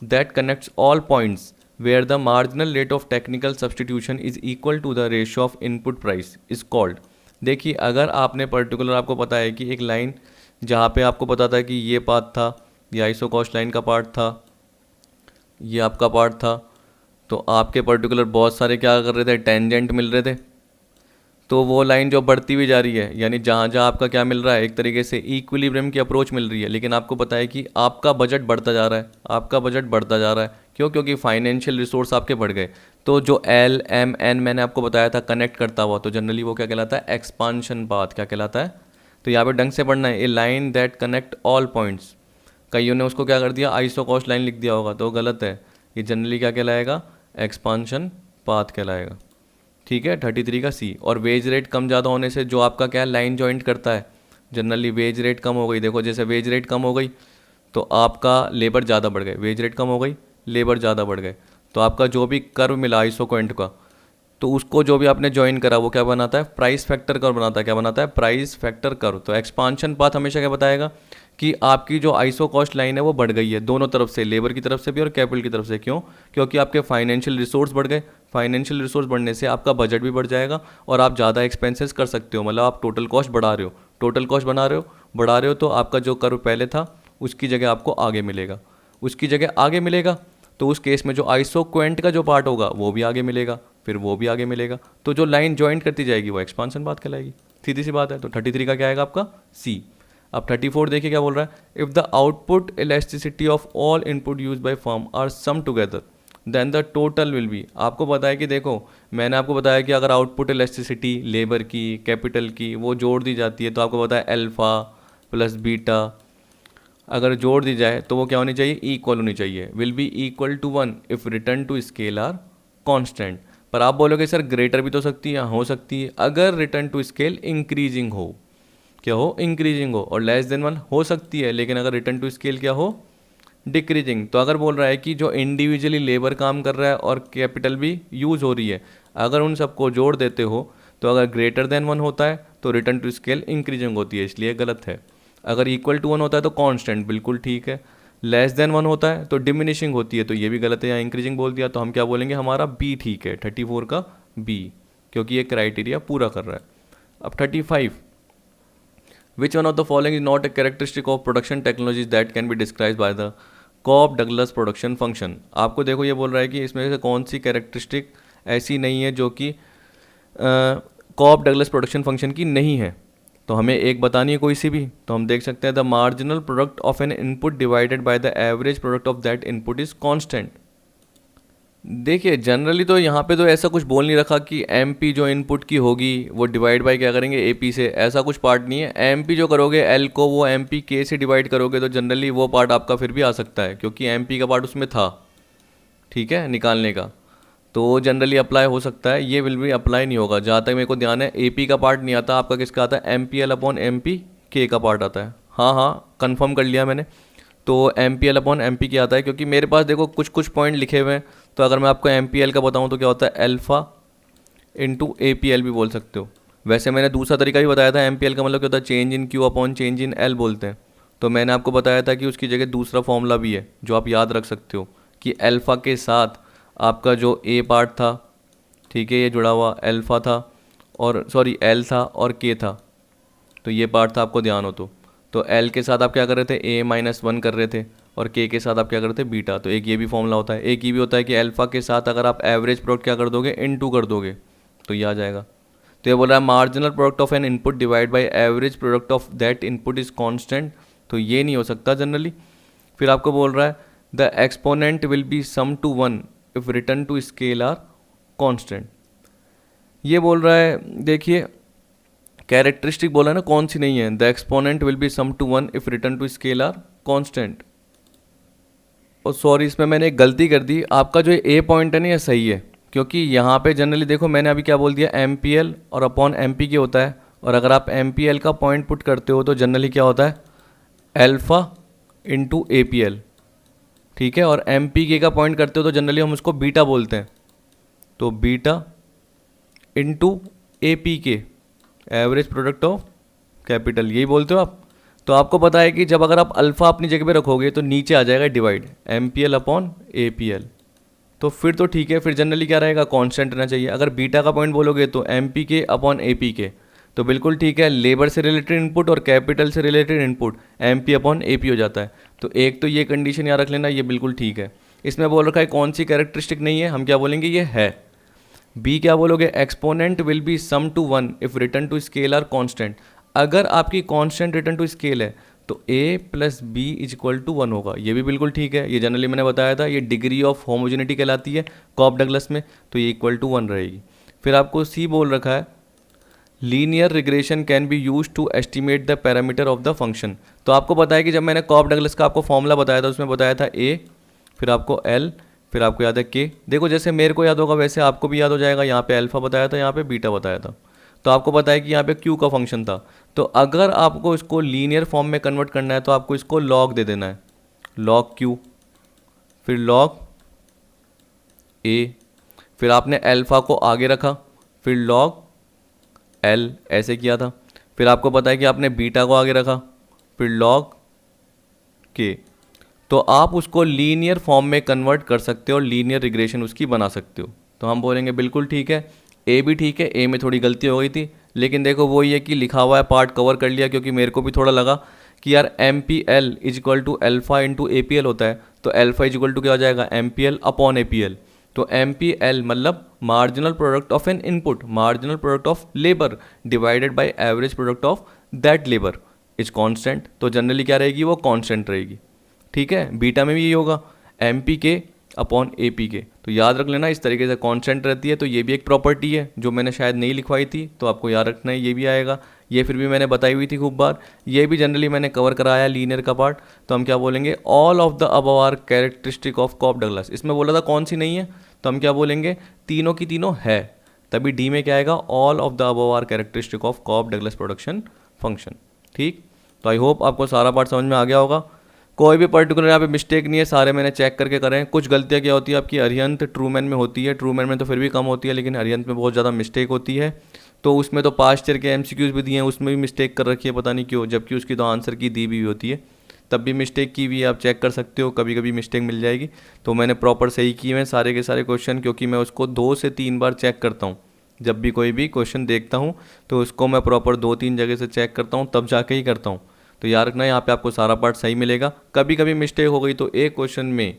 that connects all points where the marginal rate of technical substitution is equal to the ratio of input price is called। देखिए अगर आपने पर्टिकुलर, आपको पता है कि एक लाइन जहाँ पे आपको पता था कि ये पार्ट था, ये आइसो कॉस्ट लाइन का पार्ट था, ये आपका पार्ट था, तो आपके पर्टिकुलर बहुत सारे क्या कर रहे थे, टेंजेंट मिल रहे थे। तो वो लाइन जो बढ़ती हुई जा रही है, यानी जहाँ जहाँ आपका क्या मिल रहा है, एक तरीके से इक्विलिब्रियम की अप्रोच मिल रही है। लेकिन आपको पता है कि आपका बजट बढ़ता जा रहा है, आपका बजट बढ़ता जा रहा है। क्यों, क्योंकि फाइनेंशियल रिसोर्स आपके बढ़ गए। तो जो एल एम एन मैंने आपको बताया था कनेक्ट करता हुआ, तो जनरली वो क्या कहलाता है, एक्सपांशन पाथ। क्या कहलाता है, तो यहाँ पे ढंग से पढ़ना है, a line that connect all points. कईयों ने उसको क्या कर दिया, आइसो कॉस्ट लाइन लिख दिया होगा, तो गलत है। ये जनरली क्या कहलाएगा, एक्सपांशन पाथ कहलाएगा। ठीक है, 33 का सी। और वेज रेट कम ज़्यादा होने से जो आपका क्या लाइन जॉइंट करता है, जनरली वेज रेट कम हो गई, देखो जैसे वेज रेट कम हो गई तो आपका लेबर ज़्यादा बढ़ गए, वेज रेट कम हो गई लेबर ज़्यादा बढ़ गए, तो आपका जो भी कर्व मिला आइसो क्वेंट का, तो उसको जो भी आपने ज्वाइन करा वो क्या बनाता है, प्राइस फैक्टर कर्व बनाता है। क्या बनाता है, प्राइस फैक्टर कर्व। तो एक्सपांशन पाथ हमेशा क्या बताएगा कि आपकी जो आइसो कॉस्ट लाइन है वो बढ़ गई है, दोनों तरफ से, लेबर की तरफ से भी और कैपिटल की तरफ से। क्यों, क्योंकि आपके फाइनेंशियल रिसोर्स बढ़ गए। फाइनेंशियल रिसोर्स बढ़ने से आपका बजट भी बढ़ जाएगा और आप ज़्यादा एक्सपेंसेस कर सकते हो, मतलब आप टोटल कॉस्ट बढ़ा रहे हो, टोटल कॉस्ट बढ़ा रहे हो, तो आपका जो कर्व पहले था उसकी जगह आपको आगे मिलेगा, उसकी जगह आगे मिलेगा। तो उस केस में जो आइसो क्वेंट का जो पार्ट होगा वो भी आगे मिलेगा, फिर वो भी आगे मिलेगा, तो जो लाइन ज्वाइंट करती जाएगी वो एक्सपांशन बात कहलाएगी। सीधी सी बात है। तो 33 का क्या आएगा आपका, सी। अब 34 देखिए क्या बोल रहा है, if the output elasticity of all input use by firm are sum together then the total will be. आपको पता है कि देखो मैंने आपको बताया कि अगर आउटपुट इलास्टिसिटी लेबर की, कैपिटल की, वो जोड़ दी जाती है तो आपको पता है अल्फ़ा प्लस बीटा अगर जोड़ दी जाए तो वो क्या होनी चाहिए, इक्वल होनी चाहिए। Will be equal to 1 if return to scale are constant. पर आप बोलोगे सर ग्रेटर भी तो सकती है, हो सकती है अगर रिटर्न टू स्केल इंक्रीजिंग हो। क्या हो, इंक्रीजिंग हो। और लेस देन 1 हो सकती है, लेकिन अगर रिटर्न टू स्केल क्या हो, डिक्रीजिंग। तो अगर बोल रहा है कि जो इंडिविजुअली लेबर काम कर रहा है और कैपिटल भी यूज़ हो रही है, अगर उन सबको जोड़ देते हो तो अगर ग्रेटर देन 1 होता है तो रिटर्न टू स्केल इंक्रीजिंग होती है, इसलिए गलत है। अगर इक्वल टू 1 होता है तो कांस्टेंट, बिल्कुल ठीक है। लेस देन 1 होता है तो डिमिनिशिंग होती है, तो ये भी गलत है, यहाँ इंक्रीजिंग बोल दिया, तो हम क्या बोलेंगे, हमारा बी ठीक है, 34 का बी। क्योंकि ये क्राइटेरिया पूरा कर रहा है। अब 35, which one of the following is not a characteristic of production technologies that can be describe by the Cobb Douglas production function. आपको देखो ये बोल रहा है कि इसमें से कौन सी कैरेक्टरिस्टिक ऐसी नहीं है जो कि कॉप डगलस प्रोडक्शन फंक्शन की नहीं है। तो हमें एक बतानी है कोई सी भी, तो हम देख सकते हैं the marginal product of an input divided by the average product of that input is constant. देखिए जनरली तो यहाँ पे तो ऐसा कुछ बोल नहीं रखा कि एम पी जो इनपुट की होगी वो डिवाइड बाय क्या करेंगे ए पी से, ऐसा कुछ पार्ट नहीं है। एम पी जो करोगे एल को वो एम पी के से डिवाइड करोगे तो जनरली वो पार्ट आपका फिर भी आ सकता है क्योंकि एम पी का पार्ट उसमें था, ठीक है, निकालने का, तो जनरली अप्लाई हो सकता है। ये विल भी अप्लाई नहीं होगा जहाँ तक मेरे को ध्यान है। ए पी का पार्ट नहीं आता आपका, किसका आता है, M P L upon M P K का पार्ट आता है। हाँ हाँ कंफर्म कर लिया मैंने, तो M P L upon M P K आता है क्योंकि मेरे पास देखो कुछ कुछ पॉइंट लिखे हुए हैं। तो अगर मैं आपको एम पी एल का बताऊँ तो क्या होता है, alpha into A P L भी बोल सकते हो। वैसे मैंने दूसरा तरीका भी बताया था, एम पी एल का मतलब क्या होता है, change in Q upon change in L बोलते हैं। तो मैंने आपको बताया था कि उसकी जगह दूसरा फॉर्मूला भी है जो आप याद रख सकते हो कि एल्फ़ा के साथ आपका जो ए पार्ट था, ठीक है, ये जुड़ा हुआ एल्फ़ा था और सॉरी एल था और के था, तो ये पार्ट था, आपको ध्यान हो तो एल के साथ आप क्या कर रहे थे, ए माइनस वन कर रहे थे और के के साथ आप क्या कर रहे थे, बीटा। तो एक ये भी फॉर्मूला होता है। एक ये भी होता है कि अल्फ़ा के साथ अगर आप एवरेज प्रोडक्ट क्या कर दोगे, इन टू कर दोगे तो ये आ जाएगा। तो ये बोल रहा है marginal product of an input divide by average product of that input is constant, तो ये नहीं हो सकता जनरली। फिर आपको बोल रहा है the exponent will be sum to one if return to scale are constant. ये बोल रहा है, देखिए कैरेक्टरिस्टिक बोला है ना, कौन सी नहीं है, the exponent will be sum to one if return to scale are constant. और सॉरी इसमें मैंने एक गलती कर दी, आपका जो ए पॉइंट है ना ये सही है क्योंकि यहाँ पे जनरली देखो मैंने अभी क्या बोल दिया, एम पी एल और अपॉन एम पी के होता है, और अगर आप एम पी एल का पॉइंट पुट करते हो तो जनरली क्या होता है, alpha into A P L, ठीक है, और एम पी के का पॉइंट करते हो तो जनरली हम उसको बीटा बोलते हैं, तो बीटा इंटू ए पी के, एवरेज प्रोडक्ट ऑफ कैपिटल, यही बोलते हो आप। तो आपको पता है कि जब अगर आप अल्फ़ा अपनी जगह पे रखोगे तो नीचे आ जाएगा divide M P L upon A P L, तो फिर तो ठीक है, फिर जनरली क्या रहेगा, कांस्टेंट रहना चाहिए। अगर बीटा का पॉइंट बोलोगे तो M P K upon A P K, तो बिल्कुल ठीक है, लेबर से रिलेटेड इनपुट और कैपिटल से related input M P upon A P हो जाता है। तो एक तो ये कंडीशन याद रख लेना, ये बिल्कुल ठीक है। इसमें बोल रखा है कौन सी कैरेक्टरिस्टिक नहीं है, हम क्या बोलेंगे, ये है। बी क्या बोलोगे, exponent will be sum to one if return to scale are constant. अगर आपकी कांस्टेंट रिटर्न टू स्केल है तो a plus B is equal to one होगा, ये भी बिल्कुल ठीक है। ये जनरली मैंने बताया था, ये डिग्री ऑफ होमोजेनिटी कहलाती है कॉप डगलस में, तो ये इक्वल टू वन रहेगी। फिर आपको सी बोल रखा है linear regression can be use to estimate the parameter of the function. तो आपको पता है कि जब मैंने कॉप डगलस का आपको फॉर्मूला बताया था उसमें बताया था a, फिर आपको l, फिर आपको याद है k। देखो जैसे मेरे को याद होगा वैसे आपको भी याद हो जाएगा, यहाँ पे अल्फ़ा बताया था, यहाँ पे बीटा बताया था, तो आपको पता है कि यहाँ पे q का फंक्शन था। तो अगर आपको इसको लीनियर फॉर्म में कन्वर्ट करना है तो आपको इसको लॉग दे देना है, लॉग q, फिर लॉग a, फिर आपने अल्फ़ा को आगे रखा, फिर लॉग l, ऐसे किया था। फिर आपको पता है कि आपने बीटा को आगे रखा, फिर लॉग k। तो आप उसको लीनियर फॉर्म में कन्वर्ट कर सकते हो और लीनियर रिग्रेशन उसकी बना सकते हो। तो हम बोलेंगे बिल्कुल ठीक है, ए भी ठीक है, ए में थोड़ी गलती हो गई थी, लेकिन देखो वो ये कि लिखा हुआ है पार्ट कवर कर लिया, क्योंकि मेरे को भी थोड़ा लगा कि यार M P L is equal to alpha into A P L होता है, तो एल्फ़ा इज इक्वल टू क्या हो जाएगा, M P L upon A P L. तो एम पी एल मतलब marginal product of an input, marginal product of labour divided by average product of that labour is constant. तो generally क्या रहेगी, वो constant रहेगी, ठीक है। बीटा में भी यही होगा, M P K upon A P K. तो याद रख लेना इस तरीके से कांस्टेंट रहती है, तो ये भी एक प्रॉपर्टी है जो मैंने शायद नहीं लिखवाई थी, तो आपको याद रखना है, ये भी आएगा। ये फिर भी मैंने बताई हुई थी खूब बार, ये भी जनरली मैंने कवर कराया लीनियर का पार्ट। तो हम क्या बोलेंगे, all of the above are characteristic of Cobb Douglas. इसमें बोला था कौन सी नहीं है, तो हम क्या बोलेंगे, तीनों की तीनों है, तभी डी में क्या आएगा, all of the above are characteristic of Cobb Douglas production function. ठीक, तो आई होप आपको सारा पार्ट समझ में आ गया होगा। कोई भी पर्टिकुलर यहाँ पे मिस्टेक नहीं है, सारे मैंने चेक करके करें। कुछ गलतियाँ क्या होती है आपकी, अरिहंत ट्रूमैन में होती है, ट्रूमैन में तो फिर भी कम होती है, लेकिन अरिहंत में बहुत ज़्यादा मिस्टेक होती है। तो उसमें तो पास्ट ईयर के एमसीक्यूज भी दिए हैं, उसमें भी मिस्टेक कर रखी है, पता नहीं क्यों, जबकि उसकी तो आंसर की दी भी होती है, तब भी मिस्टेक की हुई है। आप चेक कर सकते हो, कभी कभी मिस्टेक मिल जाएगी। तो मैंने प्रॉपर सही की है सारे के सारे क्वेश्चन, क्योंकि मैं उसको 2 से 3 बार चेक करता हूँ जब भी कोई भी क्वेश्चन देखता हूँ तो उसको मैं प्रॉपर 2-3 जगह से चेक करता हूँ, तब जाके ही करता हूँ। तो याद रखना यहाँ पे आपको सारा पार्ट सही मिलेगा। कभी कभी मिस्टेक हो गई तो एक क्वेश्चन में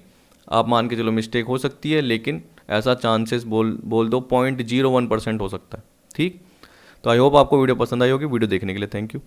आप मान के चलो मिस्टेक हो सकती है, लेकिन ऐसा चांसेस बोल दो 0.01% हो सकता है। ठीक, तो आई होप आपको वीडियो पसंद आई होगी। वीडियो देखने के लिए थैंक यू।